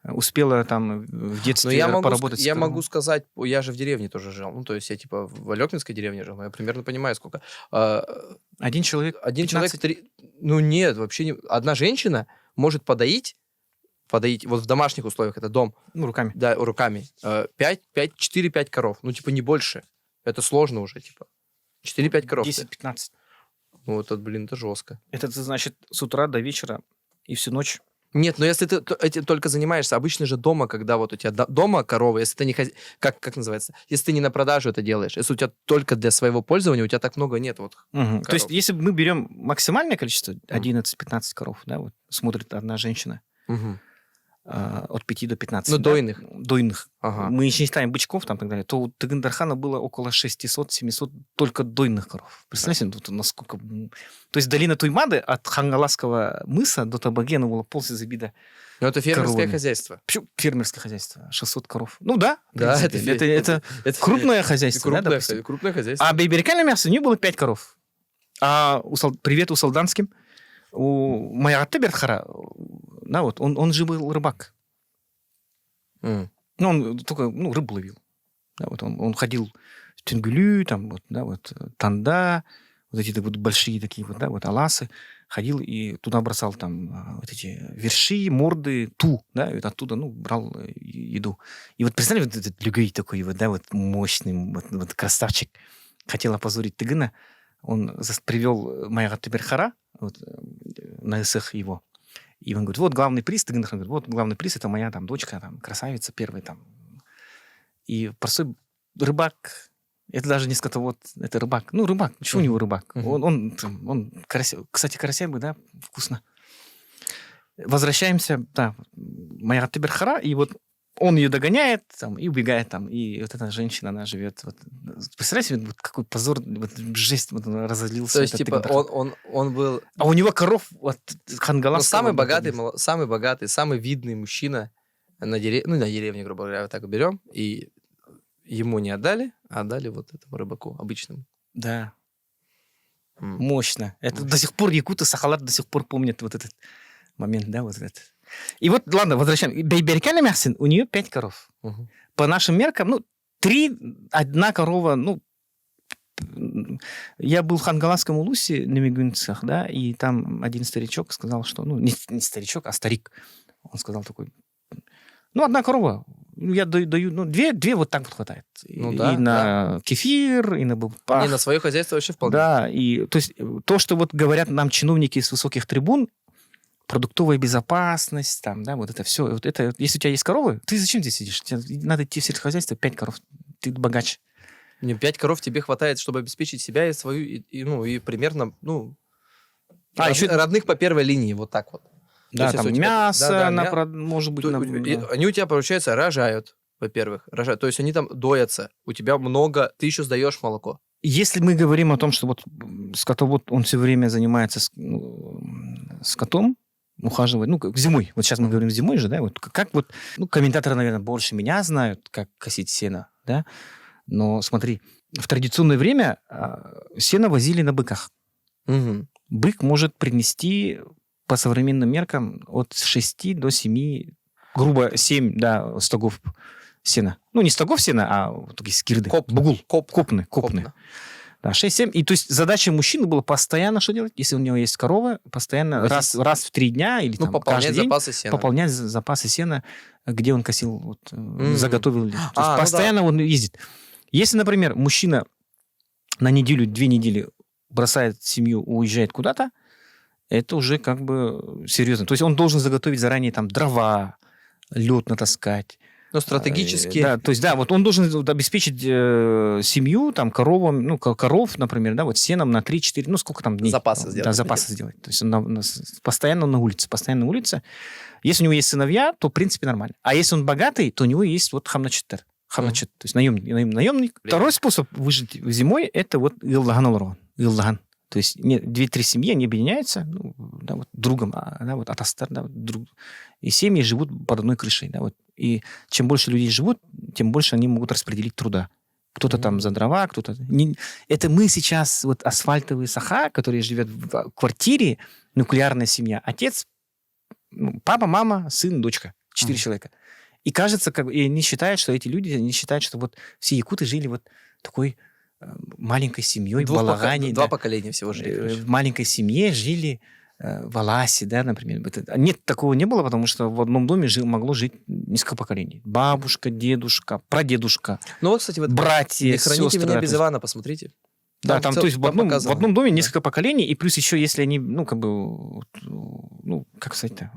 S2: успела там в детстве поработать.
S1: Я могу сказать, я же в деревне тоже жил. То есть я типа в Алекнинской деревне жил, но я примерно понимаю, сколько.
S2: Один человек?
S1: Нет, вообще не. Одна женщина может подоить вот в домашних условиях, это дом.
S2: Руками.
S1: Да, руками. 4-5 коров. Не больше. Это сложно уже, типа. 4-5 коров.
S2: 10-15.
S1: Это жестко.
S2: Это значит с утра до вечера и всю ночь.
S1: Нет, но если ты этим только занимаешься, обычно же дома, когда вот у тебя дома коровы, если ты не как называется, если ты не на продажу это делаешь, если у тебя только для своего пользования, у тебя так много нет коров.
S2: То есть, если мы берем максимальное количество, 11-15 коров, да, вот смотрит одна женщина, от 5 до 15.
S1: Дойных.
S2: Дойных.
S1: Ага.
S2: Мы не считаем бычков там и так далее. То у Тыгын-Дархана было около 600-700 только дойных коров. Представляете, насколько... То есть долина Туймады от Хангаласского мыса до Табагена было полсезабида.
S1: Но это фермерское
S2: коровами.
S1: Хозяйство.
S2: Почему фермерское хозяйство? 600 коров. Да.
S1: Да,
S2: это крупное хозяйство.
S1: Крупное хозяйство.
S2: А Берекяне Мерсин, у нее было 5 коров. Привет у Солданским. У Майратты Бертхара, да, вот, он же был рыбак. Он только рыбу ловил. Да, вот он ходил в Тюнгюлю, там, вот, да, вот, Танда, вот эти вот большие такие вот, да, вот, аласы. ходил и туда бросал там вот эти верши, морды, да, и вот оттуда, брал еду. И вот представляете, вот этот Люгей такой, вот, да, вот мощный, вот красавчик, хотел опозорить Тыгына, он привел Майга Тиберхара, вот, на эсэх его, и он говорит, вот главный приз, Тыгын говорит, вот главный приз, это моя там дочка, там, красавица первая там. И простой рыбак, это даже не скотовод, это рыбак. Ну, рыбак, почему у него рыбак? Он кстати, карася бы, да, вкусно. Возвращаемся, да, Майга Тиберхара, и вот он ее догоняет там, и убегает там. И вот эта женщина, она живет. Вот, представляете, вот какой позор, вот жесть, вот он разозлился.
S1: То есть, типа, он был...
S2: А у него коров вот, хангаласского...
S1: самый богатый, самый видный мужчина на деревне, грубо говоря, вот так берем, и ему не отдали, а отдали вот этому рыбаку обычному.
S2: Да. Мощно. Это до сих пор якуты, Сахалар до сих пор помнят вот этот момент, да, вот этот. И вот, ладно, возвращаем. Бейберкяна Мяхсин, у нее 5 коров. По нашим меркам, 1 корова, я был в Хангаласском улусе на Мигунцах, да, и там один старичок сказал, что, не старичок, а старик, он сказал такой, 1 корова, я даю, 2 вот так вот хватает.
S1: Да,
S2: и на кефир, и на бабпах.
S1: И на свое хозяйство вообще вполне.
S2: Да, и то есть то, что вот говорят нам чиновники с высоких трибун, продуктовая безопасность, там, да, вот это все. Вот это, если у тебя есть коровы, ты зачем здесь сидишь? Тебе надо идти в сельскохозяйство, 5 коров, ты богач.
S1: 5 коров тебе хватает, чтобы обеспечить себя и свою, и примерно,
S2: еще
S1: родных по первой линии, вот так вот.
S2: Да, там мясо, может быть.
S1: Они у тебя, получается, рожают, во-первых. То есть они там доятся. У тебя много, ты еще сдаешь молоко.
S2: Если мы говорим о том, что вот скотовод, он все время занимается скотом, ухаживает, зимой. Вот сейчас мы говорим зимой же, да, вот как вот, комментаторы, наверное, больше меня знают, как косить сено, да, но смотри, в традиционное время сено возили на быках.
S1: Угу.
S2: Бык может принести по современным меркам от 6 до 7, грубо 7, да, стогов сена. Не стогов сена, а вот такие скирды. Бугул. Копны. Да, 6-7. И то есть задача мужчины была постоянно что делать? Если у него есть корова, постоянно раз в 3 дня или там, каждый день пополнять запасы сена, где он косил, заготовил. То есть постоянно он ездит. Если, например, мужчина на неделю, 2 недели бросает семью, уезжает куда-то, это уже как бы серьезно. То есть он должен заготовить заранее там дрова, лед натаскать.
S1: Стратегически.
S2: Да, то есть, да, вот он должен обеспечить семью, там, коровам, коров, например, да, вот сеном на 3-4, сколько там дней.
S1: Запасы сделать.
S2: Да, запасы сделать. То есть он постоянно на улице. Если у него есть сыновья, то, в принципе, нормально. А если он богатый, то у него есть вот хамначеттер. То есть наемник. Второй способ выжить зимой – это вот иллаган. То есть 2-3 семьи, они объединяются, другом, вот атастар, друг. И семьи живут под одной крышей, да, вот. И чем больше людей живут, тем больше они могут распределить труда. Кто-то там за дрова, кто-то... Это мы сейчас, вот асфальтовые саха, которые живет в квартире, нуклеарная семья, отец, папа, мама, сын, дочка, 4 человека. И кажется, и они считают, что эти люди, что вот все якуты жили вот такой маленькой семьей в Балагане.
S1: 2 поколения всего жили.
S2: В маленькой семье жили в Аласе, да, например. Нет, такого не было, потому что в одном доме могло жить несколько поколений. Бабушка, дедушка, прадедушка,
S1: кстати, вот
S2: братья,
S1: «Не храните
S2: сестры.
S1: меня без Ивана», посмотрите.
S2: Да, там, то есть в одном доме несколько поколений, и плюс еще, если они, как сказать-то,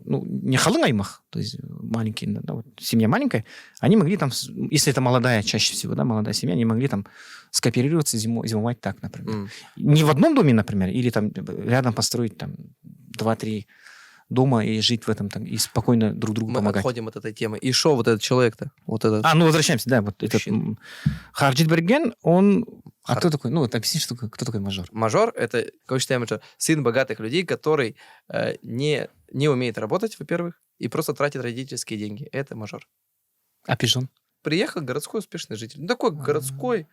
S2: не халынгаймах, то есть маленькие, да, вот, семья маленькая, они могли там, если это молодая, чаще всего, да, молодая семья, они могли там скооперироваться, зимовать так, например. Не в одном доме, например, или там рядом построить там 2-3 дома и жить в этом там, и спокойно друг другу помогать.
S1: Мы отходим от этой темы. И шо вот этот человек-то? Вот этот...
S2: Возвращаемся, да, вот этот Харджит Берген, он... кто такой? Объясни, кто такой мажор?
S1: Мажор — это, как мы считаем, это сын богатых людей, который не умеет работать, во-первых, и просто тратит родительские деньги. Это мажор.
S2: А пижон?
S1: Приехал городской успешный житель. Такой городской,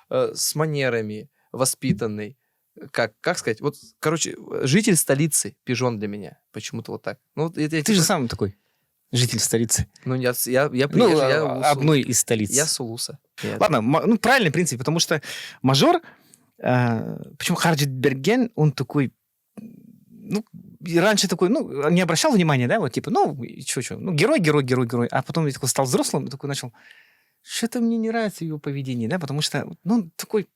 S1: с манерами, воспитанный. Как сказать? Вот, короче, житель столицы, пижон для меня. Почему-то вот так.
S2: Ты же сам такой житель столицы.
S1: Я приехал,
S2: одной из столиц.
S1: Я с Улуса.
S2: Ладно, правильный принцип, потому что мажор, почему Харджит Берген, он такой ну, и раньше такой, ну, не обращал внимания, да, вот, типа, ну, что, ну, герой. А потом я такой стал взрослым, и такой начал, что-то мне не нравится его поведение, да, потому что, ну, такой,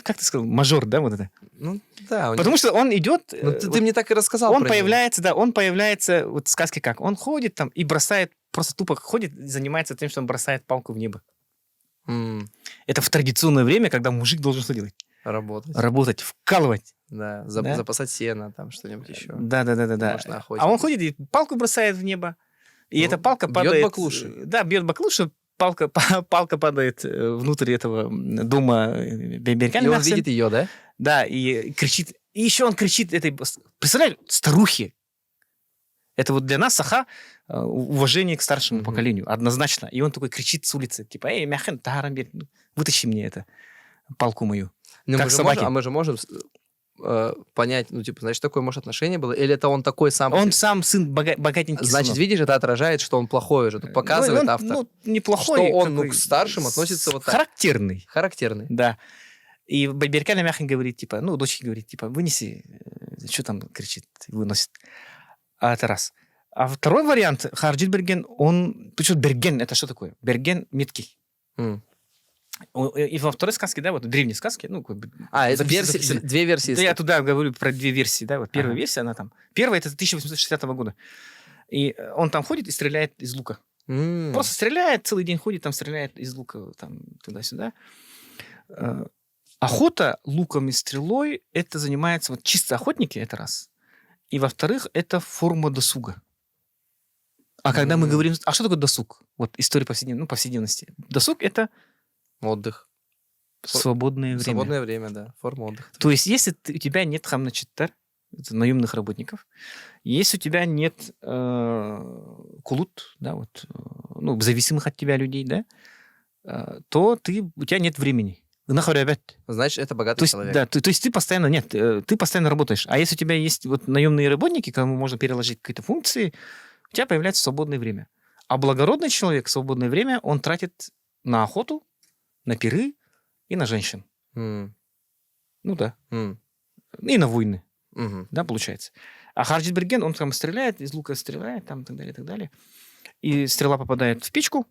S2: как ты сказал, мажор, да, вот это.
S1: Ну, да.
S2: Потому что он идет...
S1: Ну, ты мне так и рассказал
S2: Он
S1: про него.
S2: появляется, да, он появляется, вот в сказке как, он ходит там и бросает, просто тупо ходит и занимается тем, что он бросает палку в небо.
S1: М,
S2: Это в традиционное время, когда мужик должен что делать?
S1: Работать.
S2: Работать, вкалывать.
S1: Да,
S2: Да?
S1: запасать сено, там что-нибудь еще.
S2: Да.
S1: Можно охотиться.
S2: А он ходит и палку бросает в небо. И
S1: Ну,
S2: эта палка
S1: бьет
S2: падает...
S1: баклуши.
S2: Да, бьет баклуши, палка падает внутрь этого дома Беркяна.
S1: И он видит ее, да?
S2: Да, и кричит. И еще он кричит этой... Представляешь, старухе. Это вот для нас саха уважение к старшему
S1: Мгм.
S2: поколению. Однозначно. И он такой кричит с улицы. Типа, эй, мяхен, тагарамбер, вытащи мне это, палку мою.
S1: Ну,
S2: Как
S1: мы же
S2: собаки.
S1: можем, мы же можем понять, ну, типа, значит, такое, может, отношение было? Или это он такой сам...
S2: Он сам сын богатенький
S1: Значит,
S2: сынок.
S1: видишь, это отражает, что он плохой уже. Тут показывает
S2: он,
S1: автор.
S2: Ну, неплохой.
S1: Что он,
S2: такой
S1: к старшим относится вот так.
S2: Характерный.
S1: Характерный.
S2: Да. И Беркяна Мяхин говорит, типа, ну, дочке говорит, типа, вынеси, что там кричит, выносит. А это раз. А второй вариант, Харджит Берген, он... Причем Берген, это что такое? Берген меткий.
S1: М.
S2: И во второй сказке, да, вот древней сказке, ну, как бы...
S1: А, это
S2: записано.
S1: две версии.
S2: Да, я туда говорю про две версии, да, вот первая
S1: Ага.
S2: версия, она там... Первая, это 1860 года. И он там ходит и стреляет из лука.
S1: М.
S2: Просто стреляет, целый день ходит, там стреляет из лука, там, туда-сюда. Охота луком и стрелой, это занимается вот чисто охотники, это раз. И, во-вторых, это форма досуга. А когда мы говорим... А что такое досуг? Вот история повседневности. Досуг — это
S1: Отдых.
S2: свободное время.
S1: Свободное время, да. Форма отдыха.
S2: То есть, если у тебя нет хамначиттар, это наемных работников, если у тебя нет кулут, да, вот, ну, зависимых от тебя людей, да, то у тебя нет времени.
S1: Значит, это богатый
S2: То есть,
S1: человек.
S2: да, то есть ты постоянно, ты постоянно работаешь. А если у тебя есть вот наемные работники, кому можно переложить какие-то функции, у тебя появляется свободное время. А благородный человек свободное время он тратит на охоту, на пиры и на женщин.
S1: М.
S2: Ну да.
S1: М.
S2: И на войны.
S1: Мгм.
S2: Да, получается. А Харджит Берген, он там стреляет, из лука стреляет, там, и так далее, и так далее. И стрела попадает в печку,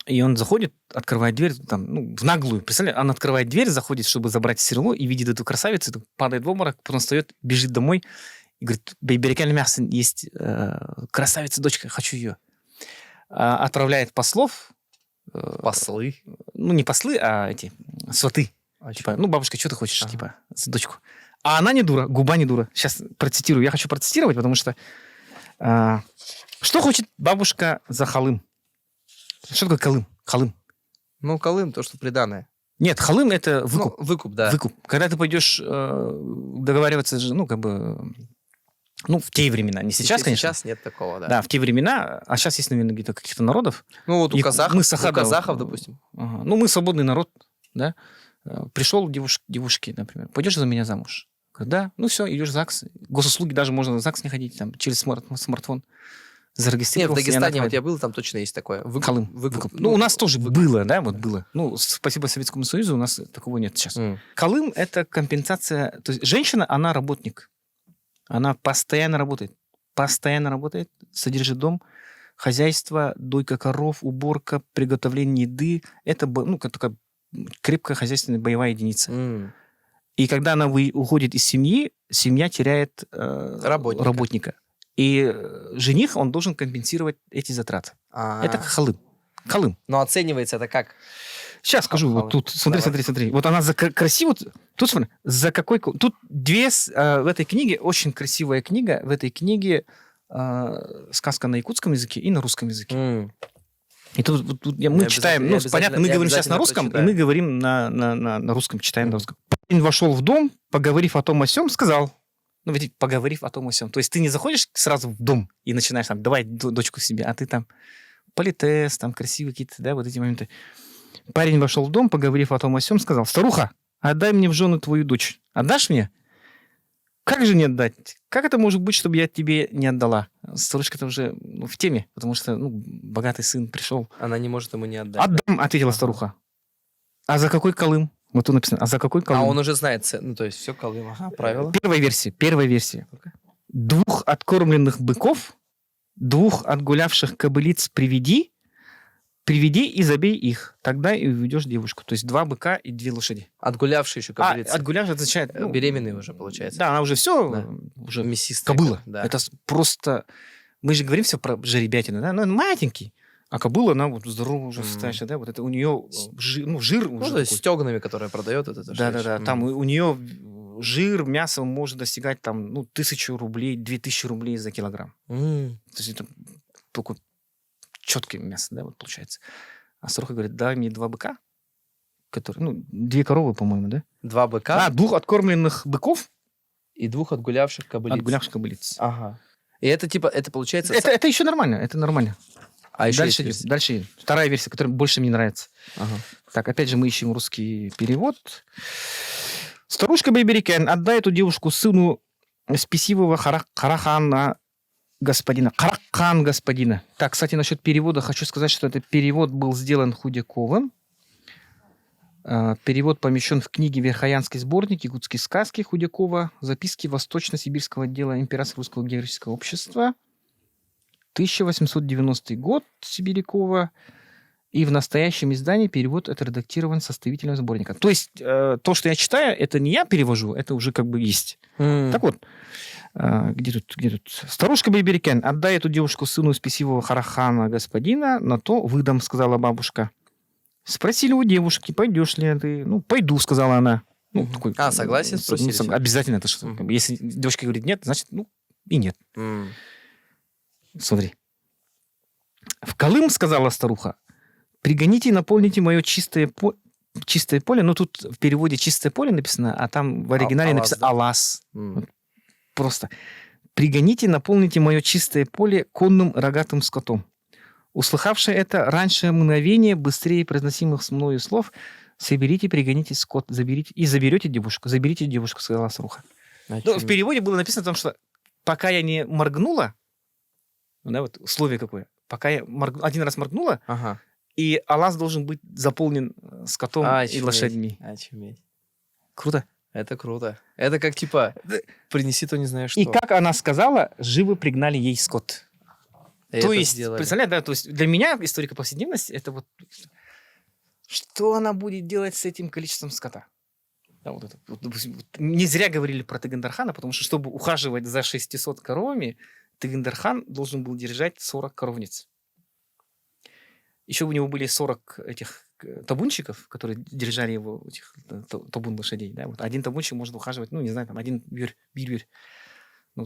S2: и он заходит, открывает дверь, там, ну, в наглую. Представляешь, он открывает дверь, заходит, чтобы забрать стрелу, и видит эту красавицу, падает в обморок, потом встает, бежит домой, и говорит, Беркен Мяхсен, есть красавица, дочка, хочу ее. Отправляет послов.
S1: Послы.
S2: Ну, не послы, а эти, сваты.
S1: А
S2: Типа,
S1: чё?
S2: ну, бабушка, что ты хочешь,
S1: Ага.
S2: типа, за дочку. А она не дура, губа не дура. Сейчас процитирую. Я хочу процитировать, потому что... что хочет бабушка за халым? Что такое колым? Халым.
S1: Ну, Колым, то, что приданное.
S2: Нет, халым — это выкуп.
S1: Ну, выкуп, да.
S2: Выкуп. Когда ты пойдешь договариваться, ну, как бы... Ну, в те времена. Не сейчас, конечно.
S1: Сейчас нет такого, да.
S2: Да, в те времена. А сейчас есть, наверное, где-то каких-то народов.
S1: Ну, вот у
S2: И
S1: казахов,
S2: мы саха,
S1: у
S2: да,
S1: казахов,
S2: вот,
S1: допустим.
S2: Ага. Ну, мы свободный народ, да. Пришел девушке, например, пойдешь за меня замуж? Говорю, да, ну все, идешь в ЗАГС. Госуслуги даже можно в ЗАГС не ходить, там, через смартфон
S1: Нет, в
S2: зарегистрировался. и она
S1: Дагестане
S2: твоя.
S1: вот я был, там точно есть такое. Выкуп.
S2: Халым.
S1: Выкуп.
S2: Ну, у нас тоже
S1: выкуп.
S2: было, да, вот было. Ну, спасибо Советскому Союзу, у нас такого нет сейчас.
S1: М.
S2: Колым — это компенсация. То есть женщина, она работник. Она постоянно работает. Содержит дом, хозяйство, дойка коров, уборка, приготовление еды. Это, ну, как такая крепкая хозяйственная боевая единица.
S1: М.
S2: И когда она уходит из семьи, семья теряет
S1: Работника.
S2: работника. И жених, он должен компенсировать эти затраты.
S1: А.
S2: Это халым. Колым.
S1: Но оценивается это как?
S2: Сейчас скажу, вот тут, смотри. Вот она красиво, тут смотри, за какой... Тут в этой книге, очень красивая книга, в этой книге сказка на якутском языке и на русском языке.
S1: М.
S2: И тут мы
S1: Я
S2: читаем,
S1: обязательно-
S2: ну, понятно, мы
S1: я
S2: говорим сейчас
S1: обязательно
S2: на русском, и
S1: прочитаю.
S2: мы говорим на русском, читаем на русском. Парень вошел в дом, поговорив о том о сём, сказал, ну, ведь поговорив о том о сём. То есть ты не заходишь сразу в дом и начинаешь там, давай дочку себе, а ты там политез, там красивые какие-то, да, вот эти моменты. Парень вошел в дом, поговорив о том о сём, сказал, старуха, отдай мне в жены твою дочь. Отдашь мне? Как же не отдать? Как это может быть, чтобы я тебе не отдала? Старушка-то уже в теме, потому что богатый сын пришел.
S1: Она не может ему не отдать.
S2: Отдам, ответила
S1: Ага.
S2: старуха. А за какой колым? Вот тут написано, а за какой колым?
S1: А он уже знает цену, ну, то есть все Колым. Ага, правила.
S2: Первая версия. 2 откормленных быков, 2 отгулявших кобылиц приведи и забей их. Тогда и уведешь девушку. То есть 2 быка и 2 лошади.
S1: Отгулявшие еще кобылицы.
S2: Отгулявший означает...
S1: Беременные уже, получается.
S2: Да, она уже все,
S1: Да.
S2: уже
S1: Мясистая.
S2: кобыла.
S1: Да.
S2: Это просто... Мы же говорим все про жеребятину, да? Но он маленький. А кобыла, она вот здоровая уже состоящая, да? Вот это у нее жир
S1: Ну,
S2: уже
S1: то есть
S2: такой.
S1: стегнами, которые продает. Вот это
S2: Да. Там у нее жир, мясо может достигать там, 1000 рублей, 2000 рублей за килограмм. То есть это такое четкое мясо, да, вот получается. А старуха говорит, дай мне 2 быка, которые, 2 коровы, по-моему, да?
S1: 2 быка
S2: 2 откормленных быков,
S1: и 2 отгулявших кобылиц.
S2: отгулявших кобылиц.
S1: Ага. И это типа, это получается...
S2: Это еще нормально, это нормально.
S1: А еще
S2: Дальше
S1: есть
S2: идем. Дальше идем. Вторая версия, которая больше мне нравится.
S1: Ага.
S2: Так, опять же, мы ищем русский перевод. Старушка Бейберикен, отдай эту девушку сыну спесивого Харахана господина. Карахан господина. Так, кстати, насчет перевода хочу сказать, что этот перевод был сделан Худяковым. Перевод помещен в книге «Верхоянский сборник. Якутские сказки» Худякова. Записки Восточно-Сибирского отдела Императорского русского географического общества. 1890 год Сибирякова. И в настоящем издании перевод отредактирован составителем сборника. То есть то, что я читаю, это не я перевожу, это уже как бы есть. Так вот, где тут? Старушка Бейберикен, отдай эту девушку сыну спесивого Харахана господина, на то выдам, сказала бабушка. Спросили у девушки, пойдешь ли ты? Пойду, сказала она. Такой,
S1: согласен, спросили?
S2: Обязательно это что. Если девушка говорит нет, значит, и нет. Смотри. В Колым, сказала старуха, пригоните и наполните мое чистое поле. Ну, тут в переводе «чистое поле» написано, а там в оригинале написано «Алас». Вот просто. Пригоните и наполните мое чистое поле конным рогатым скотом. Услыхавши это, раньше мгновение быстрее произносимых с мною слов, соберите, пригоните скот, заберите и заберете девушку. Заберите девушку, сказала старуха. В переводе было написано о том, что пока я не моргнула, вот условие какое, пока я один раз моргнула, и Алас должен быть заполнен скотом и лошадьми.
S1: Очуметь.
S2: Круто.
S1: Это круто. Это как типа принеси то не знаю что.
S2: И как она сказала, живо пригнали ей скот.
S1: И
S2: то
S1: это
S2: есть,
S1: сделали.
S2: представляешь, да, то есть для меня историка повседневности это вот что она будет делать с этим количеством скота. Да, вот это. Вот, допустим, не зря говорили про Тыгындархана, потому что чтобы ухаживать за 600 коровами, Тыгындархан должен был держать 40 коровниц. Еще у него были 40 этих табунщиков, которые держали его, этих табун лошадей. Да? Вот один табунщик может ухаживать, не знаю, там один бирь,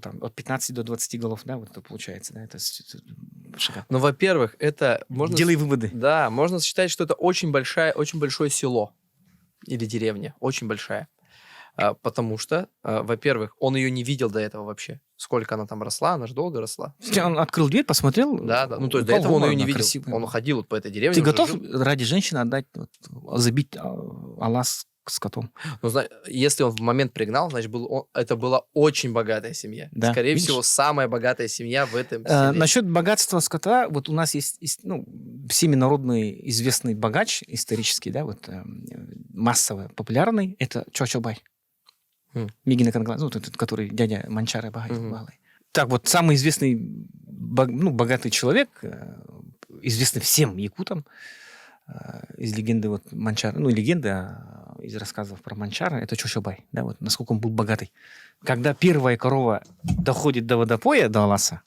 S2: там от 15 до 20 голов, да, вот это получается. Да? Это шикарно.
S1: Ну, во-первых, это можно...
S2: Делай выводы.
S1: Да, можно считать, что это очень большое село или деревня, очень большая. Потому что, во-первых, он ее не видел до этого вообще. Сколько она там росла, она же долго росла.
S2: Он открыл дверь, посмотрел.
S1: Да. Ну, то есть до этого он ее не видел. Красивая. Он ходил вот по этой деревне.
S2: Ты готов ради женщины отдать, забить Алас с котом?
S1: Ну, если он в момент пригнал, значит, это была очень богатая семья.
S2: Да.
S1: Скорее всего, самая богатая семья в этом селе.
S2: Насчет богатства скота, вот у нас есть всеми народный известный богач исторический, да, вот массово популярный, это Чочобай. Мигина Канглас, этот, который дядя Манчара Багай. Так вот, самый известный, богатый человек, известный всем якутам, из легенды вот Манчара, легенда из рассказов про Манчара, это Чочобай, да, вот насколько он был богатый. Когда первая корова доходит до водопоя, до Аласа,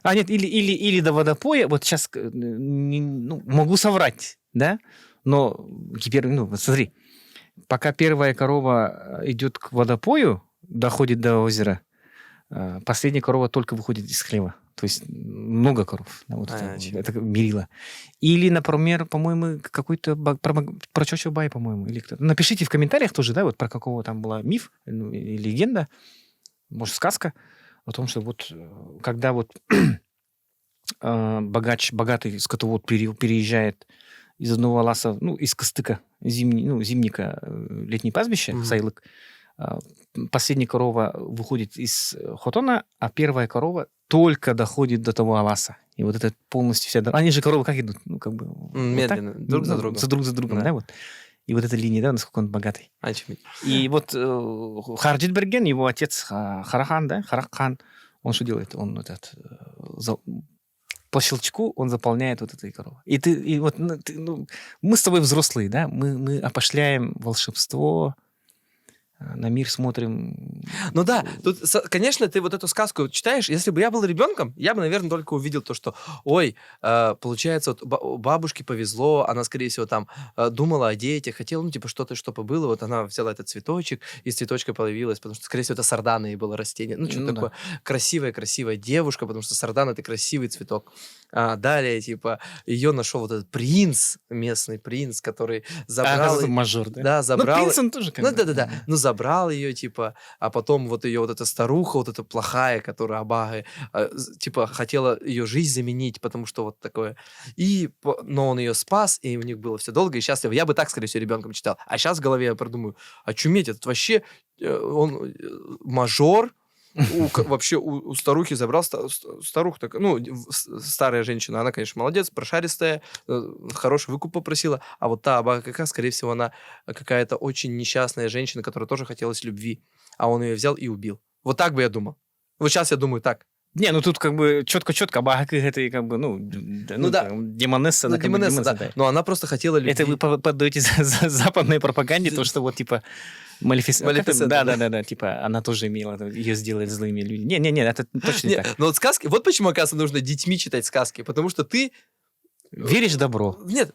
S2: или до водопоя, вот сейчас могу соврать, да, но теперь, вот смотри, пока первая корова идет к водопою, доходит до озера, последняя корова только выходит из хлева. То есть много коров. Да, вот это мерило. Или, например, по-моему, какой-то про Чочобай, по-моему. Или кто-то. Напишите в комментариях тоже, да, вот про какого там была миф, легенда, может, сказка о том, что вот когда вот богатый скотовод переезжает из одного Аласа, из Костыка, зимника, летнее пастбище, Сайлык, последняя корова выходит из Хотона, а первая корова только доходит до того Аласа. И вот это полностью вся дорога. Они же коровы как идут?
S1: Медленно,
S2: вот
S1: друг за другом.
S2: Друг за другом, да, вот. И вот эта линия, да, насколько он богатый. И вот Харджитберген, его отец Харахан, да, Харакхан, он что делает? Он по щелчку он заполняет вот этой коровой. И вот мы с тобой взрослые, да, мы опошляем волшебство, на мир смотрим.
S1: Ну да, тут, конечно, ты вот эту сказку читаешь. Если бы я был ребенком, я бы, наверное, только увидел то, что, получается, вот бабушке повезло, она, скорее всего, там думала о детях, хотела, ну, типа, что-то, чтобы было. Вот она взяла этот цветочек, из цветочка появилась, потому что, скорее всего, это сардана ей было растение. Ну, что-то такое. Да. Красивая девушка, потому что сардана — это красивый цветок. Далее, типа, ее нашел вот этот принц, местный принц, который забрал...
S2: мажор, да?
S1: Да, забрал...
S2: Ну, принц он тоже как бы...
S1: Да. Ну, забрал ее, типа, а потом вот ее вот эта старуха, вот эта плохая, которая Абага, типа, хотела ее жизнь заменить, потому что вот такое. Но он ее спас, и у них было все долго и счастливо. Я бы так, скорее всего, ребенком читал. А сейчас в голове я продумаю, очуметь, этот вообще, он мажор, вообще у старухи забрал, старуха такая, ну, старая женщина, она, конечно, молодец, прошаристая, хороший выкуп попросила, а вот та Абага Кака, скорее всего, она какая-то очень несчастная женщина, которая тоже хотелось любви, а он ее взял и убил. Вот так бы я думал. Вот сейчас я думаю так.
S2: Не, ну тут как бы четко Абага Кака, это как бы, да. Демонесса.
S1: Ну, демонесса, да. Но она просто хотела любви.
S2: Это вы поддаете за западной пропаганде, то, что вот, типа, Малефисента. Да, типа, она тоже имела, ее сделать злыми людьми. Не, это точно не так.
S1: Но вот сказки, вот почему, оказывается, нужно детьми читать сказки, потому что ты...
S2: Веришь в добро.
S1: Нет,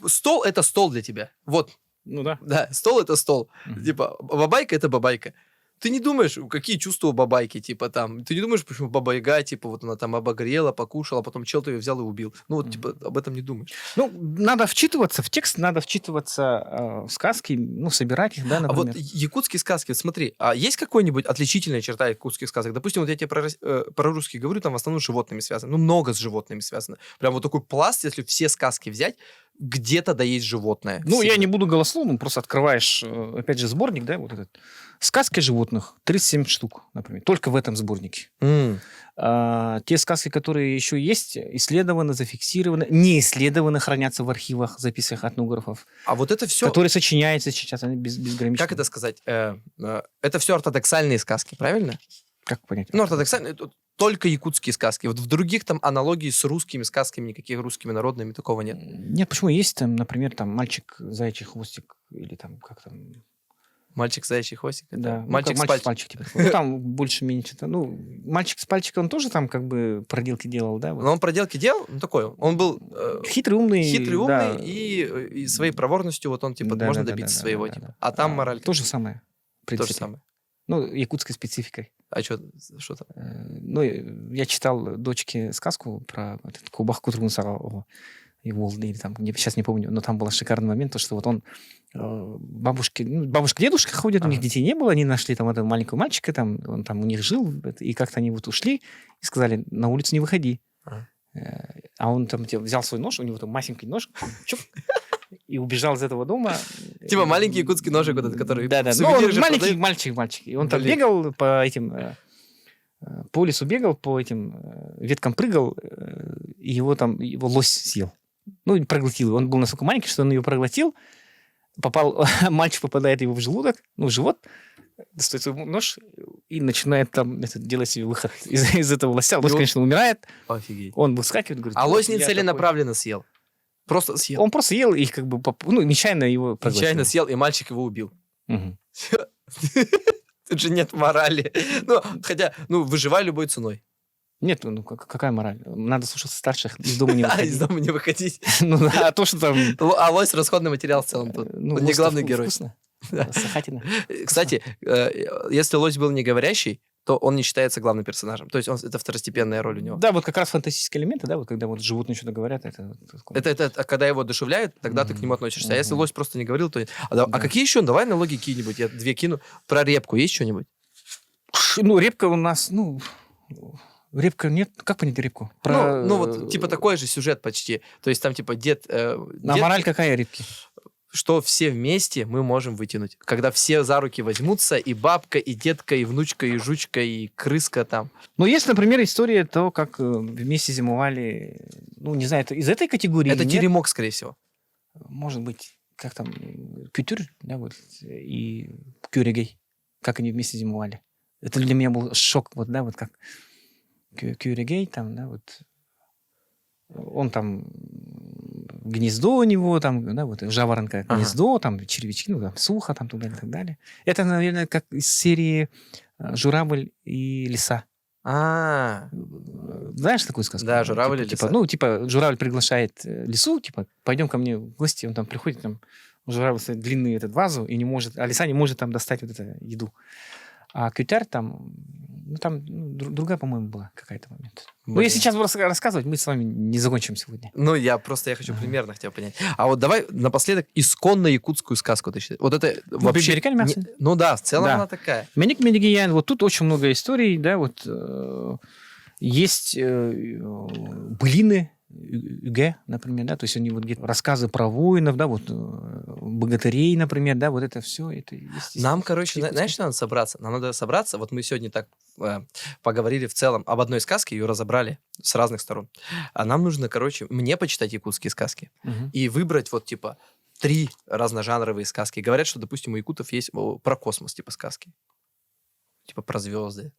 S1: стол — это стол для тебя. Вот.
S2: Ну да.
S1: Да, стол — это стол. Типа, бабайка — это бабайка. Ты не думаешь, какие чувства у бабайки, типа, там, ты не думаешь, почему баба-яга, типа, вот она там обогрела, покушала, потом чел-то ее взял и убил. Ну, вот, типа, об этом не думаешь.
S2: Ну, надо вчитываться в текст, надо вчитываться в сказки, ну, собирать их, да, например.
S1: А вот якутские сказки, смотри, а есть какой-нибудь отличительная черта якутских сказок? Допустим, вот я тебе про русские говорю, там в основном с животными связано. Ну, много с животными связано. Прям вот такой пласт, если все сказки взять, где-то да есть животное.
S2: Ну, я не буду голословным, просто открываешь, опять же, сборник, да, вот этот. Сказки животных, 37 штук, например, только в этом сборнике. Те сказки, которые еще есть, исследованы, зафиксированы, не исследованы, хранятся в архивах, записях этнографов.
S1: А вот это все...
S2: Которые сочиняются сейчас, они безграничны.
S1: Как это сказать? Это все ортодоксальные сказки, правильно?
S2: Как понять?
S1: Ну, ортодоксальные, только якутские сказки. Вот в других там аналогий с русскими сказками, никаких русскими народными такого нет.
S2: Нет, почему? Есть там, например, там «Мальчик, заячий хвостик» или там как там...
S1: «Мальчик, заячий хвостик»?
S2: Да.
S1: «Мальчик с пальчик».
S2: Типа. Ну, там больше-меньше. Ну, «Мальчик с пальчик», он тоже там как бы проделки делал, да? Вот.
S1: Но он проделки делал? Ну, такой. Он был...
S2: Хитрый, умный.
S1: Да. И своей проворностью вот он, типа, можно добиться своего, типа. Да. А там мораль...
S2: То же самое.
S1: То же самое.
S2: Ну, якутской спецификой.
S1: А что там?
S2: Ну, я читал дочке сказку про этот Кубах Кутрунсарова и Волны, или там, сейчас не помню, но там был шикарный момент, то, что вот он бабушка-дедушка ходят, у них детей не было, они нашли там этого маленького мальчика, там, он там у них жил, и как-то они вот ушли и сказали, на улицу не выходи. А он там взял свой нож, у него там масенький нож, и убежал из этого дома.
S1: Типа маленький якутский ножик, вот этот, который...
S2: Да. Ну, он маленький мальчик. И он там бегал по по лесу бегал, по этим веткам прыгал, и его лось съел. Ну, проглотил. Он был настолько маленький, что он ее проглотил. Мальчик попадает его в желудок, в живот, достает свой нож и начинает там делать себе выход из этого лося. Лось, конечно, умирает.
S1: Офигеть.
S2: Он выскакивает, говорит...
S1: А лось не целенаправленно съел? Просто съел?
S2: Он просто ел и как бы, нечаянно его проглотил.
S1: Нечаянно съел, и мальчик его убил.
S2: Угу.
S1: Тут же нет морали. Ну, хотя, выживай любой ценой.
S2: Нет, какая мораль? Надо слушаться старших, из дома не выходить.
S1: Из дома не выходить.
S2: А то, что там...
S1: А лось — расходный материал в целом тут. Он не главный герой.
S2: Вкусно. Сахатина.
S1: Кстати, если лось был не говорящий, то он не считается главным персонажем. То есть это второстепенная роль у него.
S2: Да, вот как раз фантастические элементы, да, вот когда вот животные что-то говорят,
S1: это когда его одушевляют, тогда ты к нему относишься. А если лось просто не говорил, то... А какие еще? Давай налоги какие-нибудь, я 2 кину. Про репку есть что-нибудь?
S2: Репка у нас, репка нет. Как понять репку?
S1: Вот типа такой же сюжет почти. То есть там типа дед...
S2: А мораль какая репки?
S1: Что все вместе мы можем вытянуть. Когда все за руки возьмутся, и бабка, и дедка, и внучка, и жучка, и крыска там.
S2: Есть, например, история того, как вместе зимовали, не знаю, это из этой категории.
S1: Это теремок, скорее всего.
S2: Может быть. как там, кютюр, да, вот, и кюрегей, как они вместе зимовали. Это для меня был шок, вот, да, вот как кюрегей там, да, вот, он там, гнездо у него, там, да, вот, жаворонка, гнездо, там, червячки, ну, там, сухо, там, туда и так далее. Это, наверное, как из серии «Журавль и лиса». Знаешь такую сказку?
S1: Да, «Журавль и лиса».
S2: Типа, журавль приглашает лису, типа, пойдем ко мне в гости, он там приходит, там, журавль стоит длинный этот вазу, и не может, а лиса не может там достать вот эту еду. А кютяр там, другая, по-моему, была какая-то момент.
S1: Блин.
S2: Ну, если сейчас рассказывать, мы с вами не закончим сегодня.
S1: Ну, я хочу примерно хотел понять. А вот давай напоследок исконно якутскую сказку. Ты считаешь? Вот это вообще...
S2: Берекаль мясо.
S1: Ну да, в целом
S2: Да.
S1: она такая.
S2: Меник Медигиян, вот тут очень много историй, да, вот есть былины, Юге, например, да, то есть они вот где-то рассказы про воинов, да, вот богатырей, например, да, вот это все, это есть.
S1: Нам, короче, знаешь, что надо собраться? Нам надо собраться, вот мы сегодня так поговорили в целом об одной сказке, ее разобрали с разных сторон. А нам нужно, короче, мне почитать якутские сказки и выбрать вот, типа, 3 разножанровые сказки. Говорят, что, допустим, у якутов есть про космос, типа, сказки. Типа, про звезды.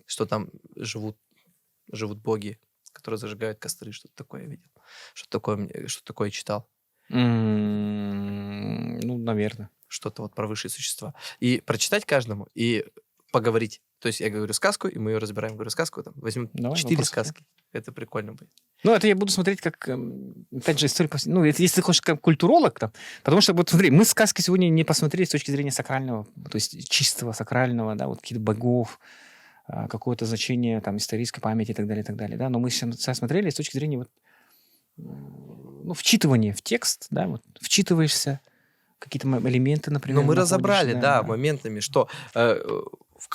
S1: Что там живут боги, которые зажигают костры, что-то такое я видел. Что такое читал.
S2: Ну, наверное.
S1: Что-то вот про высшие существа. И прочитать каждому, и поговорить. То есть я говорю сказку, и мы ее разбираем. Говорю сказку, там, возьмем 4 сказки. Это прикольно будет.
S2: Ну, это я буду смотреть как, опять же, историю... Ну, это, если ты хочешь, как культуролог, там, потому что, вот смотри, мы сказки сегодня не посмотрели с точки зрения сакрального, то есть чистого сакрального, да, вот каких-то богов, какое-то значение там исторической памяти и так далее, да, но мы сейчас смотрели с точки зрения вот, ну, вчитывания в текст, да, вот, вчитываешься, какие-то элементы, например.
S1: Ну, мы разобрали, да, моментами, что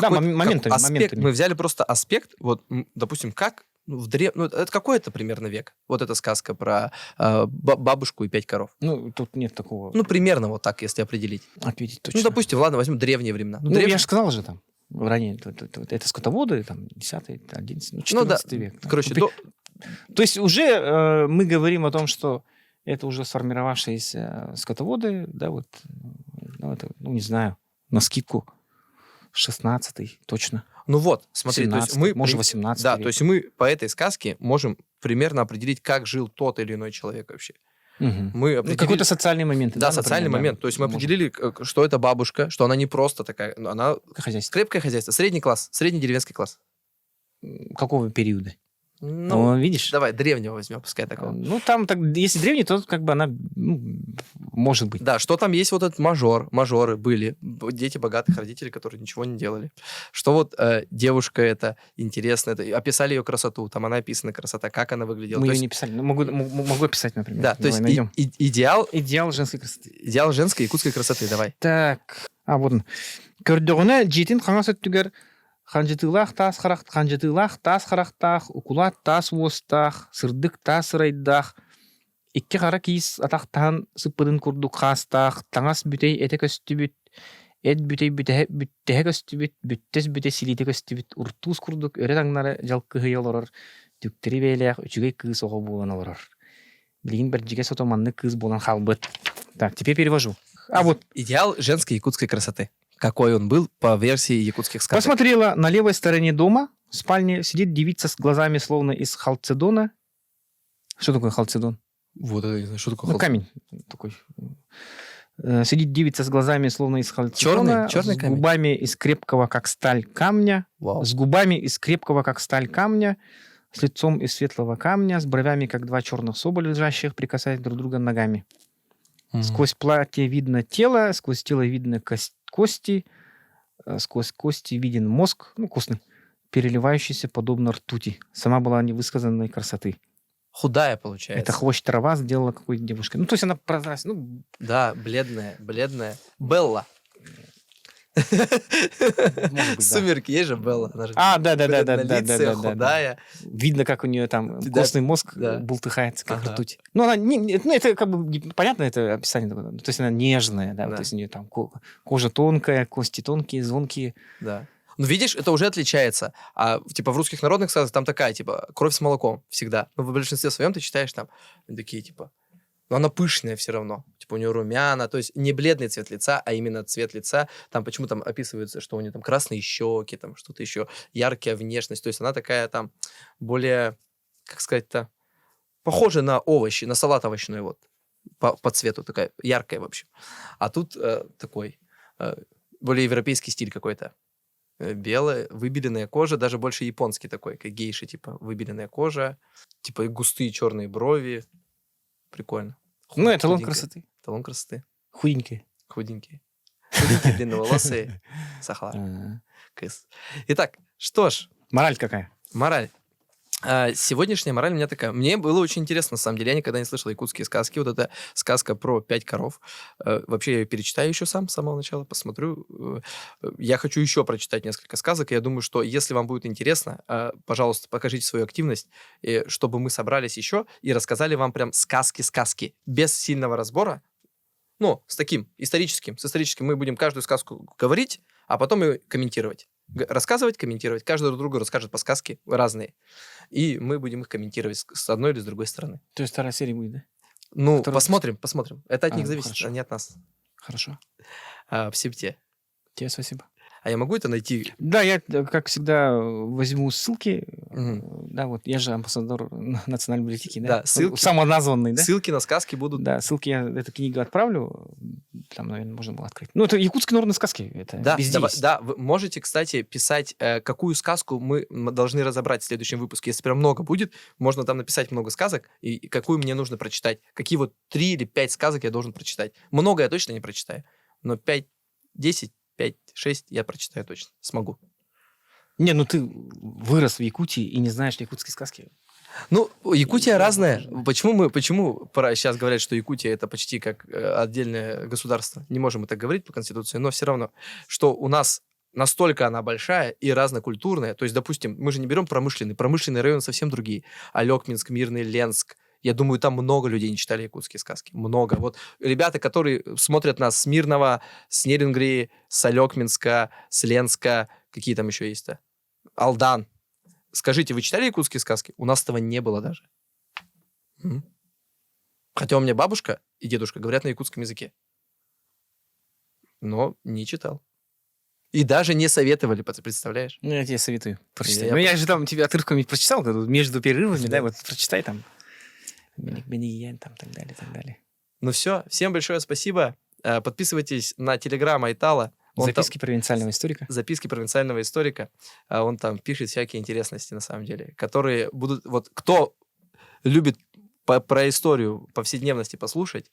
S2: моментами.
S1: Мы взяли просто аспект, вот, допустим, как это какой это примерно век? Вот эта сказка про бабушку и 5 коров.
S2: Ну, тут нет такого.
S1: Ну, примерно вот так, если определить.
S2: Ответить точно.
S1: Ну, допустим, ладно, возьмем древние времена.
S2: Ну, я же сказал же там, ранее, это скотоводы, там, 10-й, 11-й, 14 век.
S1: Короче,
S2: То есть уже мы говорим о том, что это уже сформировавшиеся скотоводы, да, вот, ну, это, ну, не знаю, на скидку 16-й, точно.
S1: Ну вот, смотри, то есть мы...
S2: Может, 18
S1: Да,
S2: век.
S1: то есть мы по этой сказке можем примерно определить, как жил тот или иной человек вообще.
S2: Угу.
S1: Мы определили...
S2: Какой-то социальный момент.
S1: Да, социальный момент. То есть мы определили, что это бабушка, что она не просто такая, она... Крепкое хозяйство. Средний класс, средний деревенский класс.
S2: Какого периода?
S1: Ну,
S2: видишь?
S1: Давай, древнего возьмем, пускай такого.
S2: Ну, там, если древний, то как бы она, может быть.
S1: Да, что там есть вот этот мажоры были, дети богатых родителей, которые ничего не делали. Что вот девушка эта интересная, описали ее красоту, там она описана красота, как она выглядела.
S2: Мы ее не писали, но могу описать, например.
S1: Да, то есть идеал
S2: женской красоты.
S1: Идеал женской якутской красоты, давай.
S2: Так, вот он. Көрдөгүнө жетин каңас өттүгөр ханжытылах тас характах, укулат тас уостах, сырдык тас сырайдах, икки кара кийис атактан сыппыдын курдук хастах, таңас бүтей эте көстүбүт, эт бүтей бүттеhe көстүбүт, бүттес бүте силите көстүбүт, уртуус курдук өрө таңнары жалкыһый олорор, түктери бейлеах үчүгей кыыс ого болан олорор. Билигин биржиге сотоманны кыыс болан халбыт. Так, теперь перевожу. Вот.
S1: Идеал женской якутской красоты. Какой он был по версии якутских сказок.
S2: Посмотрела, на левой стороне дома, в спальне, сидит девица с глазами, словно из халцедона. Что такое халцедон?
S1: Вот это, не знаю, что такое халцедон.
S2: Камень такой. Сидит девица с глазами, словно из халцедона.
S1: Черный
S2: с
S1: камень.
S2: Губами из крепкого, как сталь, камня.
S1: Вау.
S2: С губами из крепкого, как сталь, камня. С лицом из светлого камня. С бровями, как 2 черных соболя, лежащих, прикасаясь друг друга ногами. Сквозь платье видно тело, сквозь тело видно кости, сквозь кости виден мозг, костный, переливающийся подобно ртути. Сама была невысказанной красоты.
S1: Худая, получается.
S2: Это хвощ трава сделала какой-то девушкой. Ну, то есть она прозрачная.
S1: Да, бледная. Белла. Сумерки, есть же Белла.
S2: Да.
S1: Худая.
S2: Видно, как у нее там костный мозг бултыхается, как ртуть. Ну, она это как бы понятно, это описание такое. То есть она нежная, да, то есть у нее там кожа тонкая, кости тонкие, звонкие.
S1: Да. Ну, видишь, это уже отличается. А, типа, в русских народных сказках там такая, типа, кровь с молоком всегда. Но в большинстве своем ты читаешь там такие, типа, но она пышная все равно. типа у него румяна, то есть не бледный цвет лица, а именно цвет лица. Там почему там описывается, что у нее там красные щеки, там что-то еще, яркая внешность. То есть она такая там более, как сказать-то, похожа на овощи, на салат овощной вот. По цвету такая яркая, в общем. А тут такой более европейский стиль какой-то. Белая, выбеленная кожа, даже больше японский такой, как гейши, типа выбеленная кожа, типа густые черные брови. Прикольно.
S2: Ну, эталон
S1: Худенькая.
S2: красоты.
S1: Эталон красоты.
S2: Худенький.
S1: Худенькие. Худенькие, длинноволосые. Сахар. Кыс. Итак, что ж,
S2: Мораль какая?
S1: мораль. Сегодняшняя мораль у меня такая. Мне было очень интересно, на самом деле. Я никогда не слышал якутские сказки. Вот эта сказка про 5 коров. Вообще, я ее перечитаю еще сам, с самого начала, посмотрю. Я хочу еще прочитать несколько сказок. Я думаю, что если вам будет интересно, пожалуйста, покажите свою активность, чтобы мы собрались еще и рассказали вам прям сказки-сказки. Без сильного разбора. Ну, с таким историческим. С историческим мы будем каждую сказку говорить, а потом ее комментировать. Рассказывать, комментировать. Каждый друг другу расскажет по сказке разные. И мы будем их комментировать с одной или с другой стороны.
S2: То есть вторая серия будет, да?
S1: Ну,
S2: Второй
S1: посмотрим. Это от них зависит,
S2: хорошо.
S1: а не от нас.
S2: Хорошо.
S1: Всем тебе.
S2: Тебе спасибо.
S1: А я могу это найти?
S2: Да, я, как всегда, возьму ссылки.
S1: Мгм.
S2: Да, вот я же амбассадор Национальной библиотеки, да?
S1: Да, ссылки.
S2: Самоназванный, да?
S1: Ссылки на сказки будут.
S2: Да, ссылки я эту книгу отправлю. Там, наверное, можно было открыть. Ну, это якутские народные сказки. Это
S1: Да,
S2: везде есть.
S1: да, вы можете, кстати, писать, какую сказку мы должны разобрать в следующем выпуске. Если прям много будет, можно там написать много сказок, и какую мне нужно прочитать. Какие вот 3 или 5 сказок я должен прочитать. Много я точно не прочитаю, но 5, 10, 5, 6 я прочитаю точно. Смогу.
S2: Не, ну ты вырос в Якутии и не знаешь якутские сказки.
S1: Ну, Якутия разная. Почему сейчас говорят, что Якутия это почти как отдельное государство? Не можем мы так говорить по Конституции, но все равно, что у нас настолько она большая и разнокультурная. То есть, допустим, мы же не берем промышленный район совсем другие. Алекминск, Мирный, Ленск. Я думаю, там много людей не читали якутские сказки. Много. Вот ребята, которые смотрят нас с Мирного, с Нерингри, с Алекминска, с Ленска, какие там еще есть-то? Алдан. Скажите, вы читали якутские сказки? У нас этого не было даже. Хотя у меня бабушка и дедушка говорят на якутском языке. Но не читал. И даже не советовали, представляешь?
S2: Ну, я тебе советую прочитать.
S1: Я
S2: Ну, я же там тебе отрывками прочитал, да, тут между перерывами, да, вот прочитай там. Бенигиен, там, так далее, так далее.
S1: Ну все, всем большое спасибо. Подписывайтесь на телеграм Айтала.
S2: Записки провинциального историка.
S1: Записки провинциального историка. Он там пишет всякие интересности, на самом деле, которые будут... Вот кто любит про историю повседневности послушать,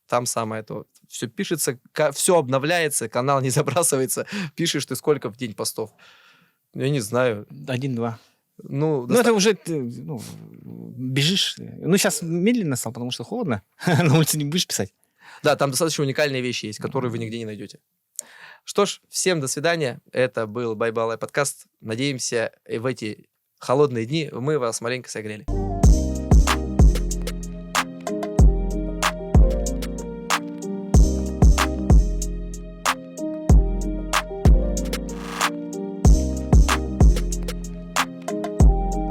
S1: там самое то. Все пишется, все обновляется, канал не забрасывается. Пишешь ты сколько в день постов? Я не знаю.
S2: 1-2.
S1: Ну,
S2: Ну, это уже ты, ну, бежишь. Ну, сейчас медленно стал, потому что холодно. На улице не будешь писать.
S1: Да, там достаточно уникальные вещи есть, которые вы нигде не найдете. Что ж, всем до свидания. Это был Бай Балай подкаст. Надеемся, в эти холодные дни мы вас маленько согрели.